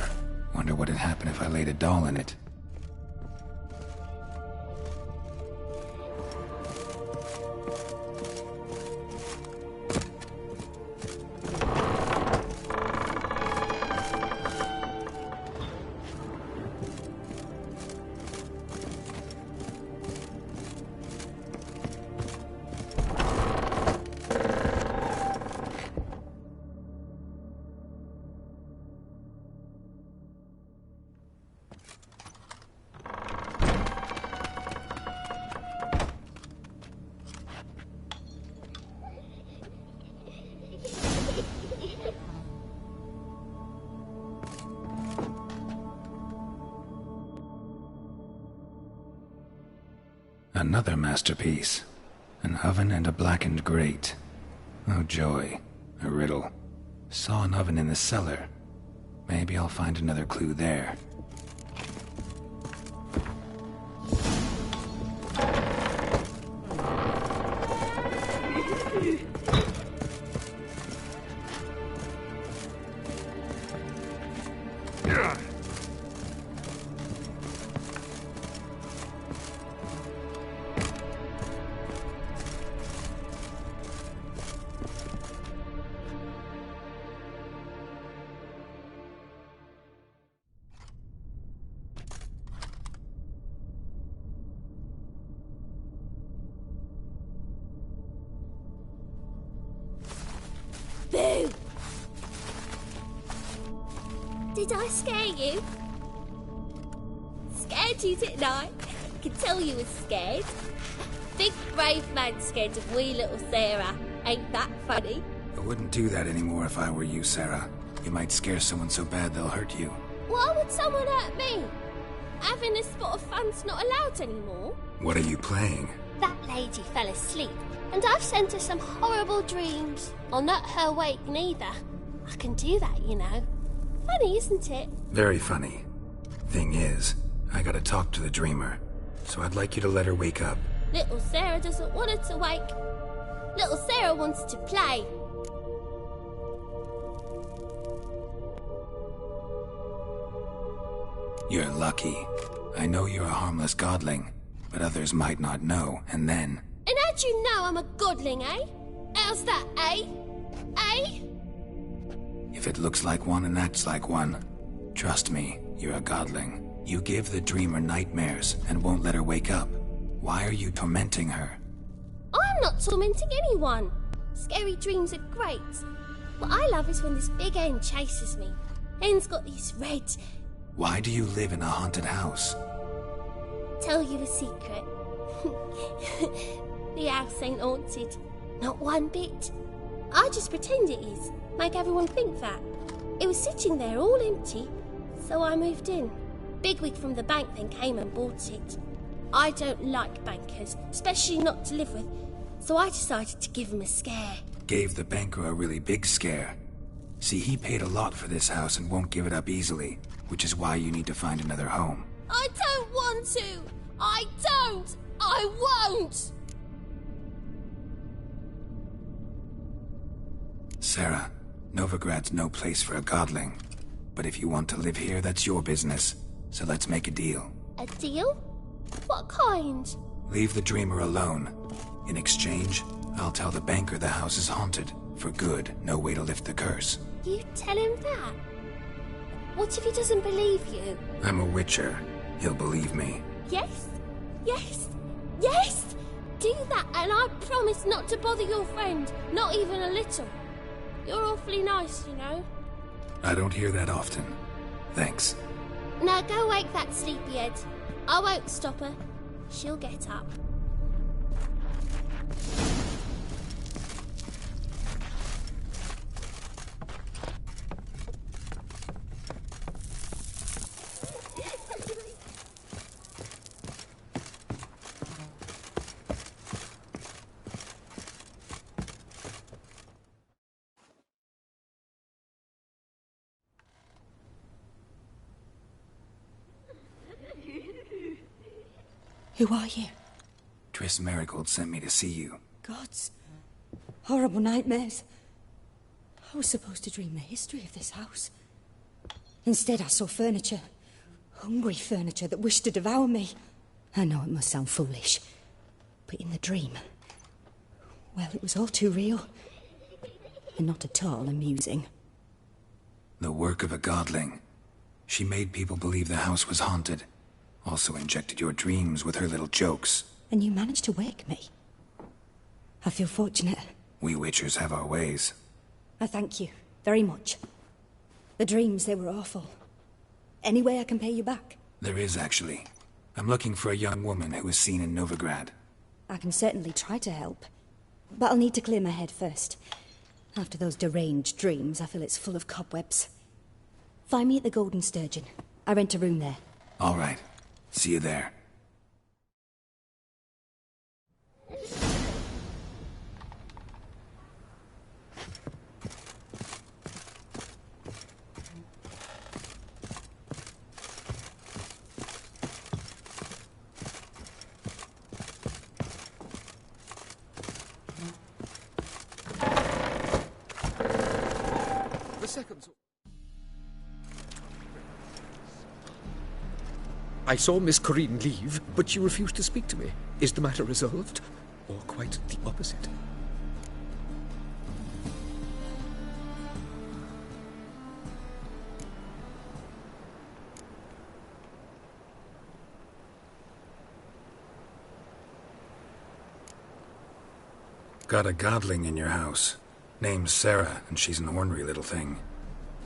Wonder what had happened if I laid a doll in it. Another masterpiece. An oven and a blackened grate. Oh joy. A riddle. Saw an oven in the cellar. Maybe I'll find another clue there. Boo! Did I scare you? Scared you, didn't I? I could tell you was scared. Big brave man scared of wee little Sarah. Ain't that funny? I wouldn't do that anymore if I were you, Sarah. You might scare someone so bad they'll hurt you. Why would someone hurt me? Having a spot of fun's not allowed anymore. What are you playing? That lady fell asleep, and I've sent her some horrible dreams. I'll not her wake neither. I can do that, you know. Funny, isn't it? Very funny. Thing is, I gotta talk to the dreamer, so I'd like you to let her wake up. Little Sarah doesn't want her to wake. Little Sarah wants to play. You're lucky. I know you're a harmless godling, but others might not know, and then... And how'd you know I'm a godling, eh? How's that, eh? Eh? If it looks like one and acts like one, trust me, you're a godling. You give the dreamer nightmares and won't let her wake up. Why are you tormenting her? I'm not tormenting anyone. Scary dreams are great. What I love is when this big hen chases me. Hen's got these red... Why do you live in a haunted house? Tell you a secret. The house ain't haunted. Not one bit. I just pretend it is. Make everyone think that. It was sitting there all empty, so I moved in. Bigwig from the bank then came and bought it. I don't like bankers, especially not to live with, so I decided to give him a scare. Gave the banker a really big scare. See, he paid a lot for this house and won't give it up easily, which is why you need to find another home. I don't want to! I don't! I won't! Sarah, Novigrad's no place for a godling. But if you want to live here, that's your business. So let's make a deal. A deal? What kind? Leave the dreamer alone. In exchange, I'll tell the banker the house is haunted. For good, no way to lift the curse. You tell him that? What if he doesn't believe you? I'm a witcher. He'll believe me. Yes? Yes? Yes! Do that and I promise not to bother your friend. Not even a little. You're awfully nice, you know. I don't hear that often. Thanks. Now go wake that sleepyhead. I won't stop her. She'll get up. Who are you? Triss Merigold sent me to see you. Gods. Horrible nightmares. I was supposed to dream the history of this house. Instead, I saw furniture. Hungry furniture that wished to devour me. I know it must sound foolish, but in the dream, well, it was all too real. And not at all amusing. The work of a godling. She made people believe the house was haunted. Also injected your dreams with her little jokes. And you managed to wake me. I feel fortunate. We witchers have our ways. I thank you very much. The dreams, they were awful. Any way I can pay you back? There is, actually. I'm looking for a young woman who was seen in Novigrad. I can certainly try to help. But I'll need to clear my head first. After those deranged dreams, I feel it's full of cobwebs. Find me at the Golden Sturgeon. I rent a room there. All right. See you there. The second... I saw Miss Corinne leave, but she refused to speak to me. Is the matter resolved? Or quite the opposite? Got a godling in your house. Name's Sarah, and she's an ornery little thing.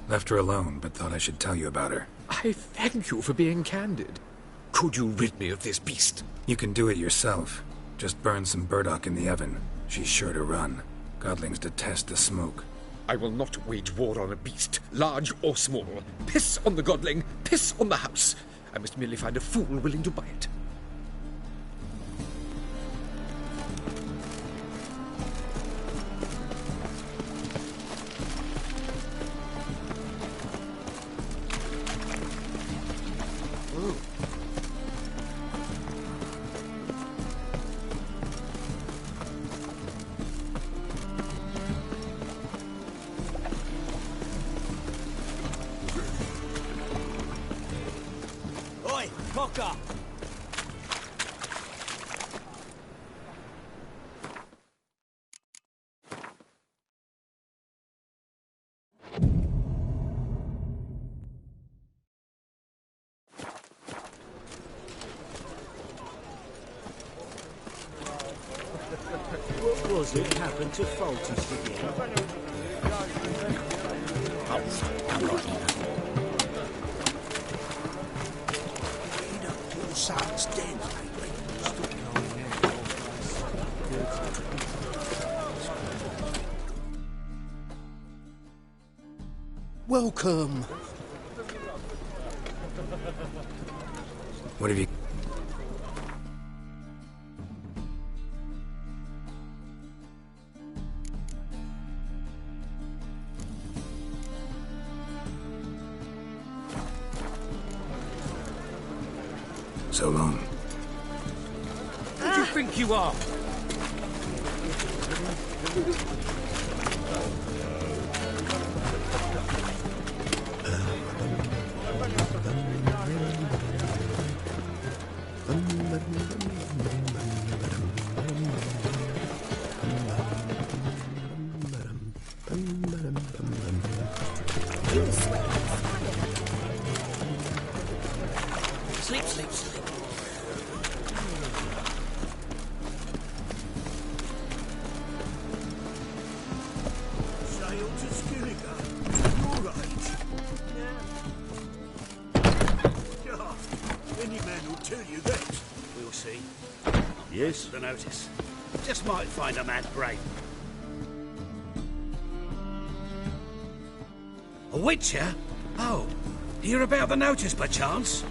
Left her alone, but thought I should tell you about her. I thank you for being candid. Could you rid me of this beast? You can do it yourself. Just burn some burdock in the oven. She's sure to run. Godlings detest the smoke. I will not wage war on a beast, large or small. Piss on the godling, piss on the house. I must merely find a fool willing to buy it. Cocker! What was it happened to Foltest again? Son's dead. Welcome. What have you... So long. Who do you think you are? Sleep, sleep, sleep. Sail to Skilligan. You're right. Yeah. Any man will tell you that. We'll see. Yes? The notice. Just might find a mad brave. A witcher? Oh, hear about the notice, perchance?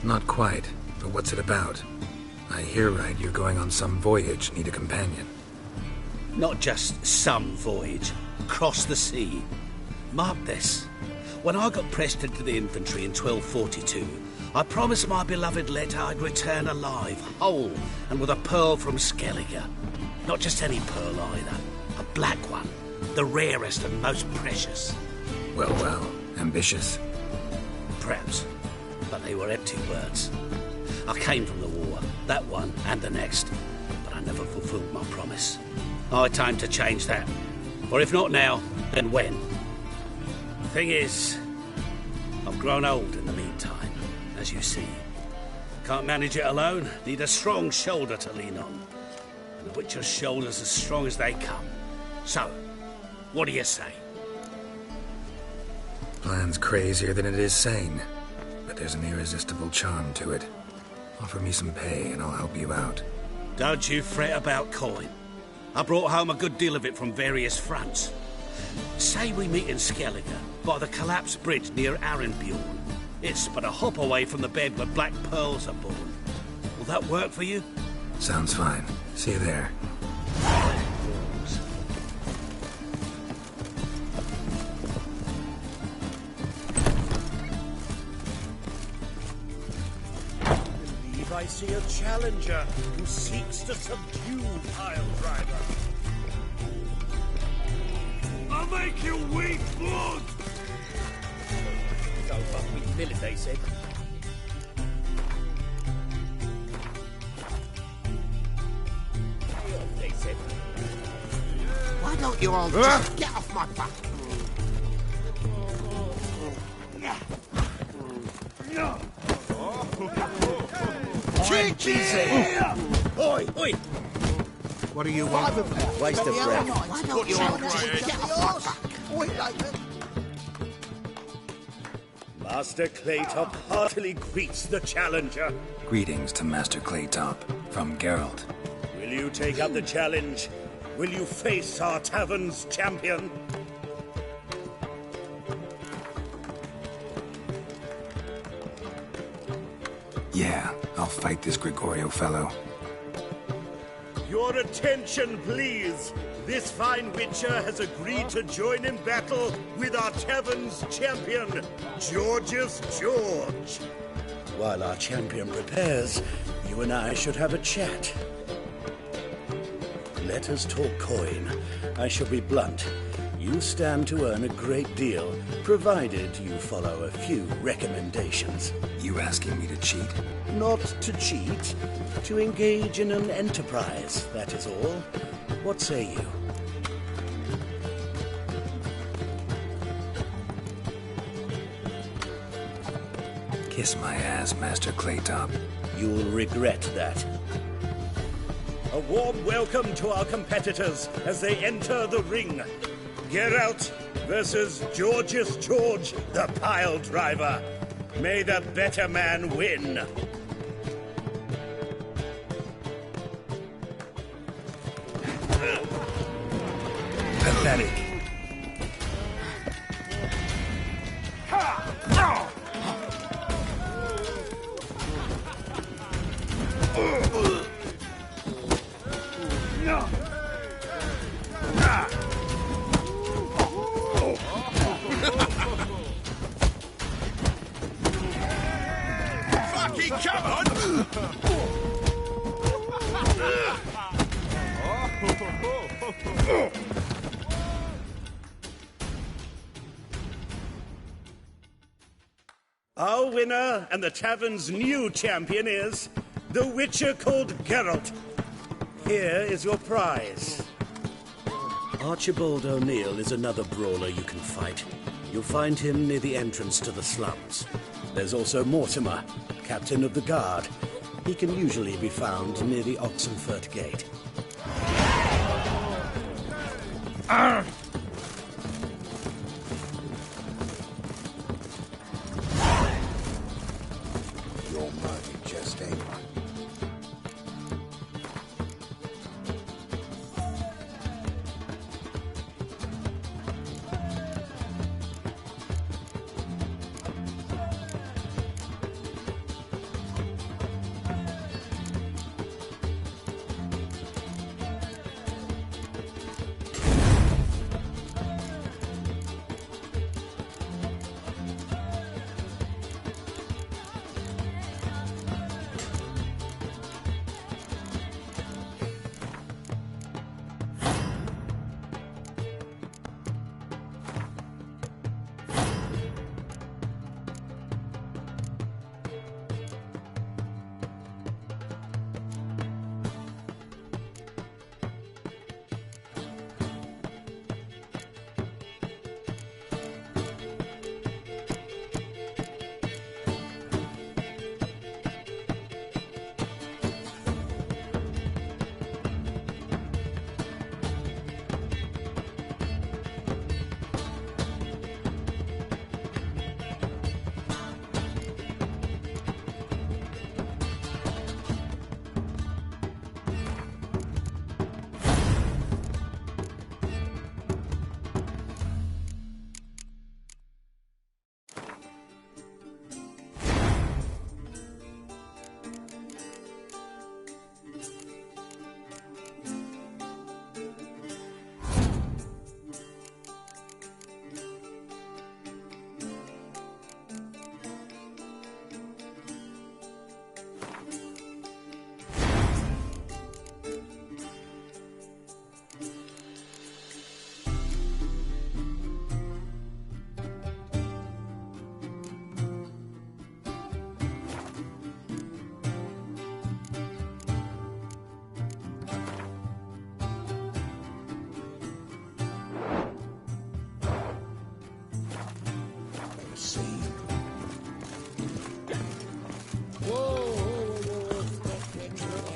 Not quite, but what's it about? I hear right, you're going on some voyage, need a companion. Not just some voyage. Across the sea. Mark this. When I got pressed into the infantry in 1242, I promised my beloved Let I'd return alive, whole, and with a pearl from Skellige. Not just any pearl either. A black one. The rarest and most precious. Well, well. Ambitious? Perhaps. But they were empty words. I came from the war, that one and the next, but I never fulfilled my promise. High time to change that. Or if not now, then when? Thing is, I've grown old in the meantime, as you see. Can't manage it alone, need a strong shoulder to lean on. And the Witcher's shoulder's as strong as they come. So, what do you say? Plan's crazier than it is sane. But there's an irresistible charm to it. Offer me some pay and I'll help you out. Don't you fret about coin. I brought home a good deal of it from various fronts. Say we meet in Skellige, by the collapsed bridge near Arenbjorn. It's but a hop away from the bed where black pearls are born. Will that work for you? Sounds fine. See you there. I see a challenger who seeks to subdue Pile Driver. I'll make you weep blood! So buckwheat millet, they said. They said. Why don't you all just get off my back? Cheeky! Oi! Oi! What do you want? Waste of breath. Why don't you all just get off my back? Oi, like Master Claytop heartily greets the challenger. Greetings to Master Claytop from Geralt. Will you take up the challenge? Will you face our tavern's champion? Yeah, I'll fight this Gregorio fellow. Your attention, please. This fine witcher has agreed to join in battle with our tavern's champion, Georgius George. While our champion prepares, you and I should have a chat. Let us talk coin. I shall be blunt. You stand to earn a great deal, provided you follow a few recommendations. You asking me to cheat? Not to cheat, to engage in an enterprise, that is all. What say you? Kiss my ass, Master Claytop. You'll regret that. A warm welcome to our competitors as they enter the ring. Geralt versus Georgius George, the Pile Driver. May the better man win. Pathetic. Our winner and the tavern's new champion is the Witcher called Geralt. Here is your prize. Archibald O'Neill is another brawler you can fight. You'll find him near the entrance to the slums. There's also Mortimer, captain of the guard. He can usually be found near the Oxenfurt Gate. Your mighty jesting.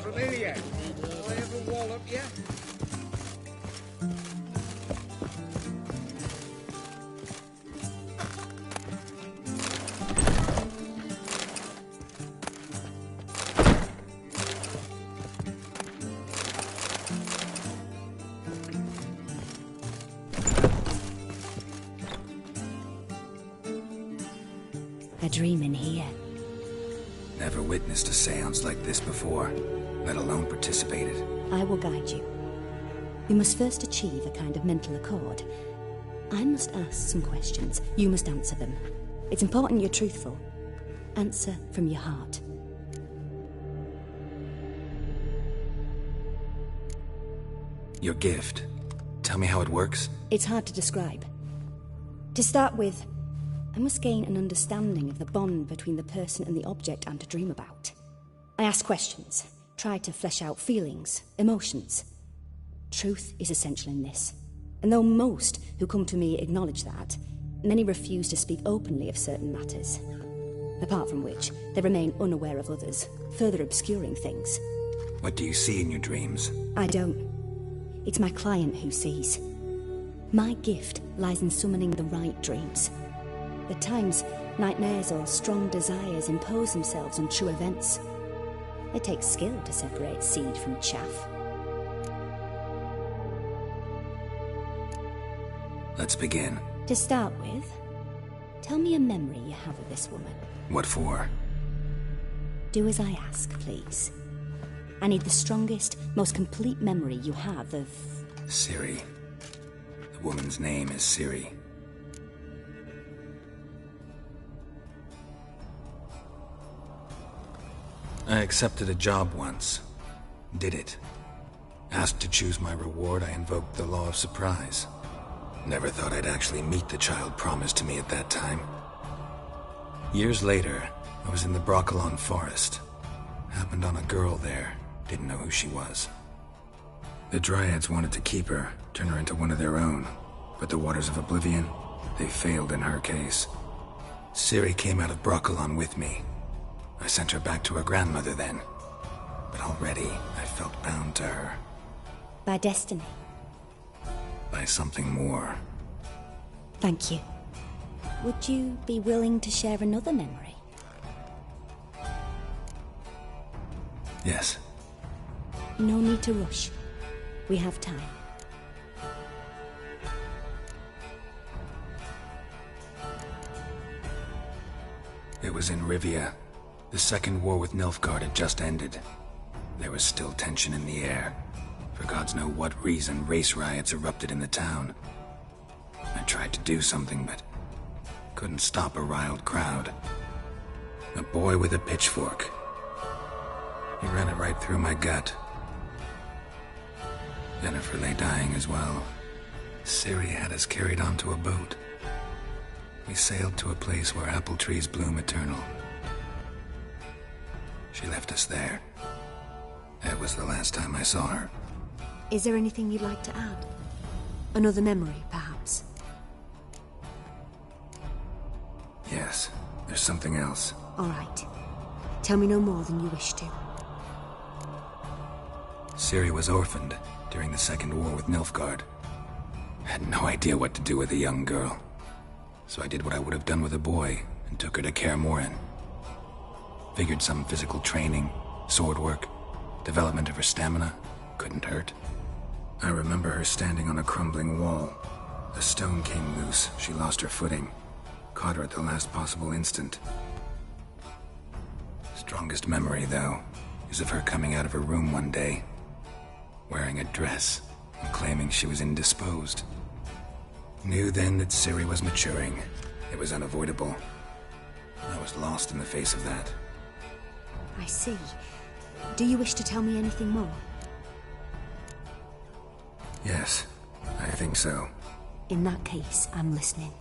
Familiar. I ever wallop you? A dream in here. Never witnessed a seance like this before, let alone participated. I will guide you. You must first achieve a kind of mental accord. I must ask some questions. You must answer them. It's important you're truthful. Answer from your heart. Your gift. Tell me how it works. It's hard to describe. To start with, I must gain an understanding of the bond between the person and the object I'm to dream about. I ask questions, try to flesh out feelings, emotions. Truth is essential in this. And though most who come to me acknowledge that, many refuse to speak openly of certain matters. Apart from which, they remain unaware of others, further obscuring things. What do you see in your dreams? I don't. It's my client who sees. My gift lies in summoning the right dreams. At times, nightmares or strong desires impose themselves on true events. It takes skill to separate seed from chaff. Let's begin. To start with, tell me a memory you have of this woman. What for? Do as I ask, please. I need the strongest, most complete memory you have of... Ciri. The woman's name is Ciri. I accepted a job once. Did it. Asked to choose my reward, I invoked the law of surprise. Never thought I'd actually meet the child promised to me at that time. Years later, I was in the Brokilon Forest. Happened on a girl there. Didn't know who she was. The Dryads wanted to keep her, turn her into one of their own. But the Waters of Oblivion, they failed in her case. Ciri came out of Brokilon with me. I sent her back to her grandmother then. But already, I felt bound to her. By destiny. By something more. Thank you. Would you be willing to share another memory? Yes. No need to rush. We have time. It was in Rivia. The second war with Nilfgaard had just ended. There was still tension in the air. For gods know what reason, race riots erupted in the town. I tried to do something, but couldn't stop a riled crowd. A boy with a pitchfork. He ran it right through my gut. Yennefer lay dying as well. Ciri had us carried onto a boat. We sailed to a place where apple trees bloom eternal. She left us there. That was the last time I saw her. Is there anything you'd like to add? Another memory, perhaps? Yes, there's something else. All right. Tell me no more than you wish to. Ciri was orphaned during the Second War with Nilfgaard. Had no idea what to do with a young girl. So I did what I would have done with a boy and took her to Kaer Morhen. Figured some physical training, sword work, development of her stamina couldn't hurt. I remember her standing on a crumbling wall. A stone came loose, she lost her footing. Caught her at the last possible instant. Strongest memory, though, is of her coming out of her room one day, wearing a dress and claiming she was indisposed. Knew then that Ciri was maturing. It was unavoidable. I was lost in the face of that. I see. Do you wish to tell me anything more? Yes, I think so. In that case, I'm listening.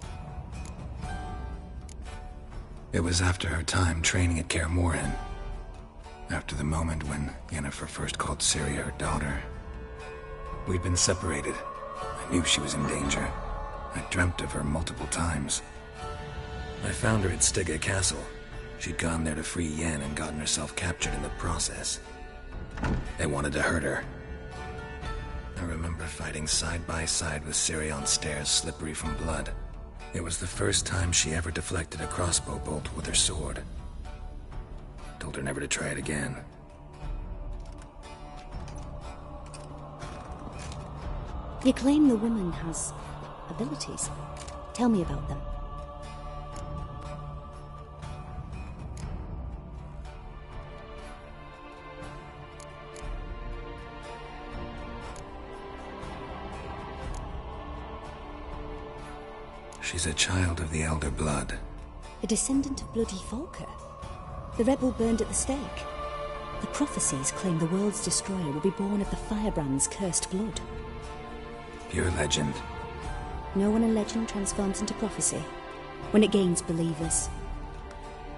It was after her time training at Kaer Morhen. After the moment when Yennefer first called Ciri her daughter. We'd been separated. I knew she was in danger. I dreamt of her multiple times. I found her at Stygga Castle. She'd gone there to free Yen and gotten herself captured in the process. They wanted to hurt her. I remember fighting side by side with Ciri on stairs slippery from blood. It was the first time she ever deflected a crossbow bolt with her sword. Told her never to try it again. You claim the woman has abilities. Tell me about them. She's a child of the Elder Blood. A descendant of bloody Volker. The rebel burned at the stake. The prophecies claim the world's destroyer will be born of the Firebrand's cursed blood. Pure legend. No one in legend transforms into prophecy when it gains believers.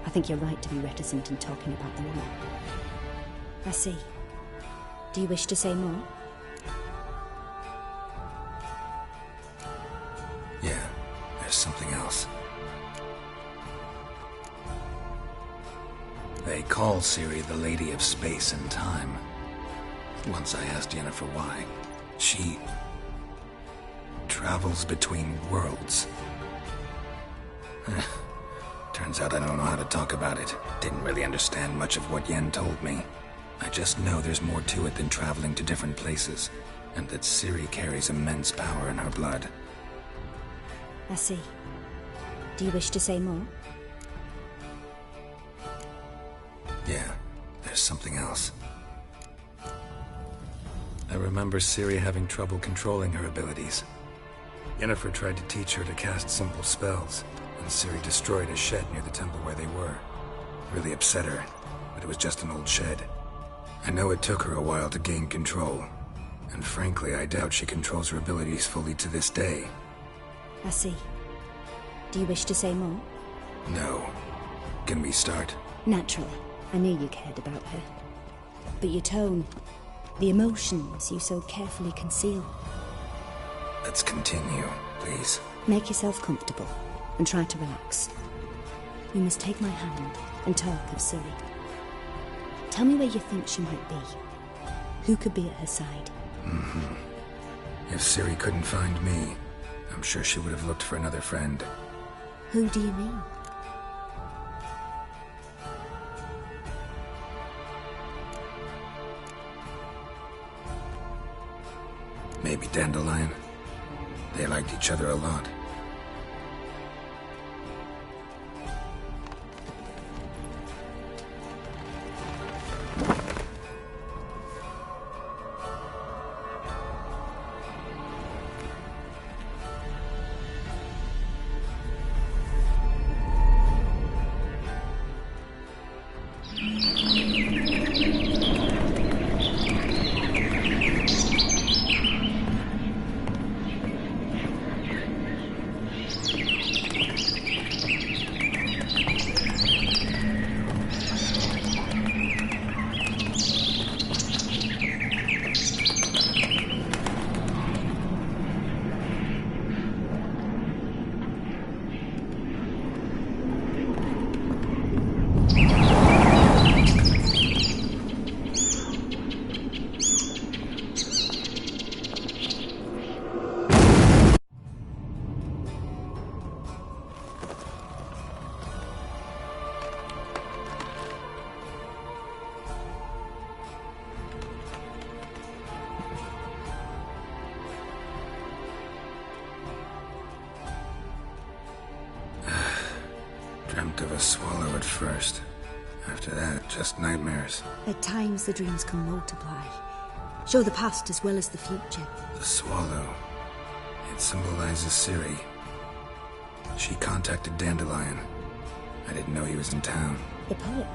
I think you're right to be reticent in talking about the woman. I see. Do you wish to say more? Yeah, there's something else. They call Ciri the Lady of Space and Time. Once I asked Yennefer why. She travels between worlds. Turns out I don't know how to talk about it. Didn't really understand much of what Yen told me. I just know there's more to it than traveling to different places, and that Ciri carries immense power in her blood. I see. Do you wish to say more? Yeah, there's something else. I remember Ciri having trouble controlling her abilities. Yennefer tried to teach her to cast simple spells, and Ciri destroyed a shed near the temple where they were. Really upset her. but it was just an old shed. I know it took her a while to gain control, and frankly, I doubt she controls her abilities fully to this day. I see. Do you wish to say more? No. Can we start? Naturally. I knew you cared about her. But your tone, the emotions you so carefully conceal. Let's continue, please. Make yourself comfortable and try to relax. You must take my hand and talk of Ciri. Tell me where you think she might be. Who could be at her side? If Ciri couldn't find me, I'm sure she would have looked for another friend. Who do you mean? Maybe Dandelion. They liked each other a lot. Dreamt of a swallow at first. After that, just nightmares. At times the dreams can multiply. Show the past as well as the future. The swallow. It symbolizes Ciri. She contacted Dandelion. I didn't know he was in town. The poet.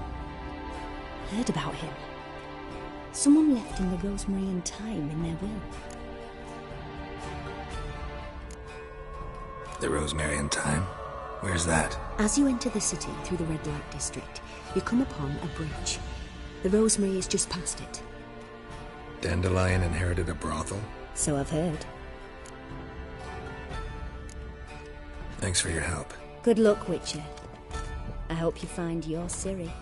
Heard about him. Someone left him the rosemary and thyme in their will. The rosemary and thyme? Where's that? As you enter the city through the red light district, you come upon a bridge. The rosemary is just past it. Dandelion inherited a brothel? So I've heard. Thanks for your help. Good luck, Witcher. I hope you find your Ciri.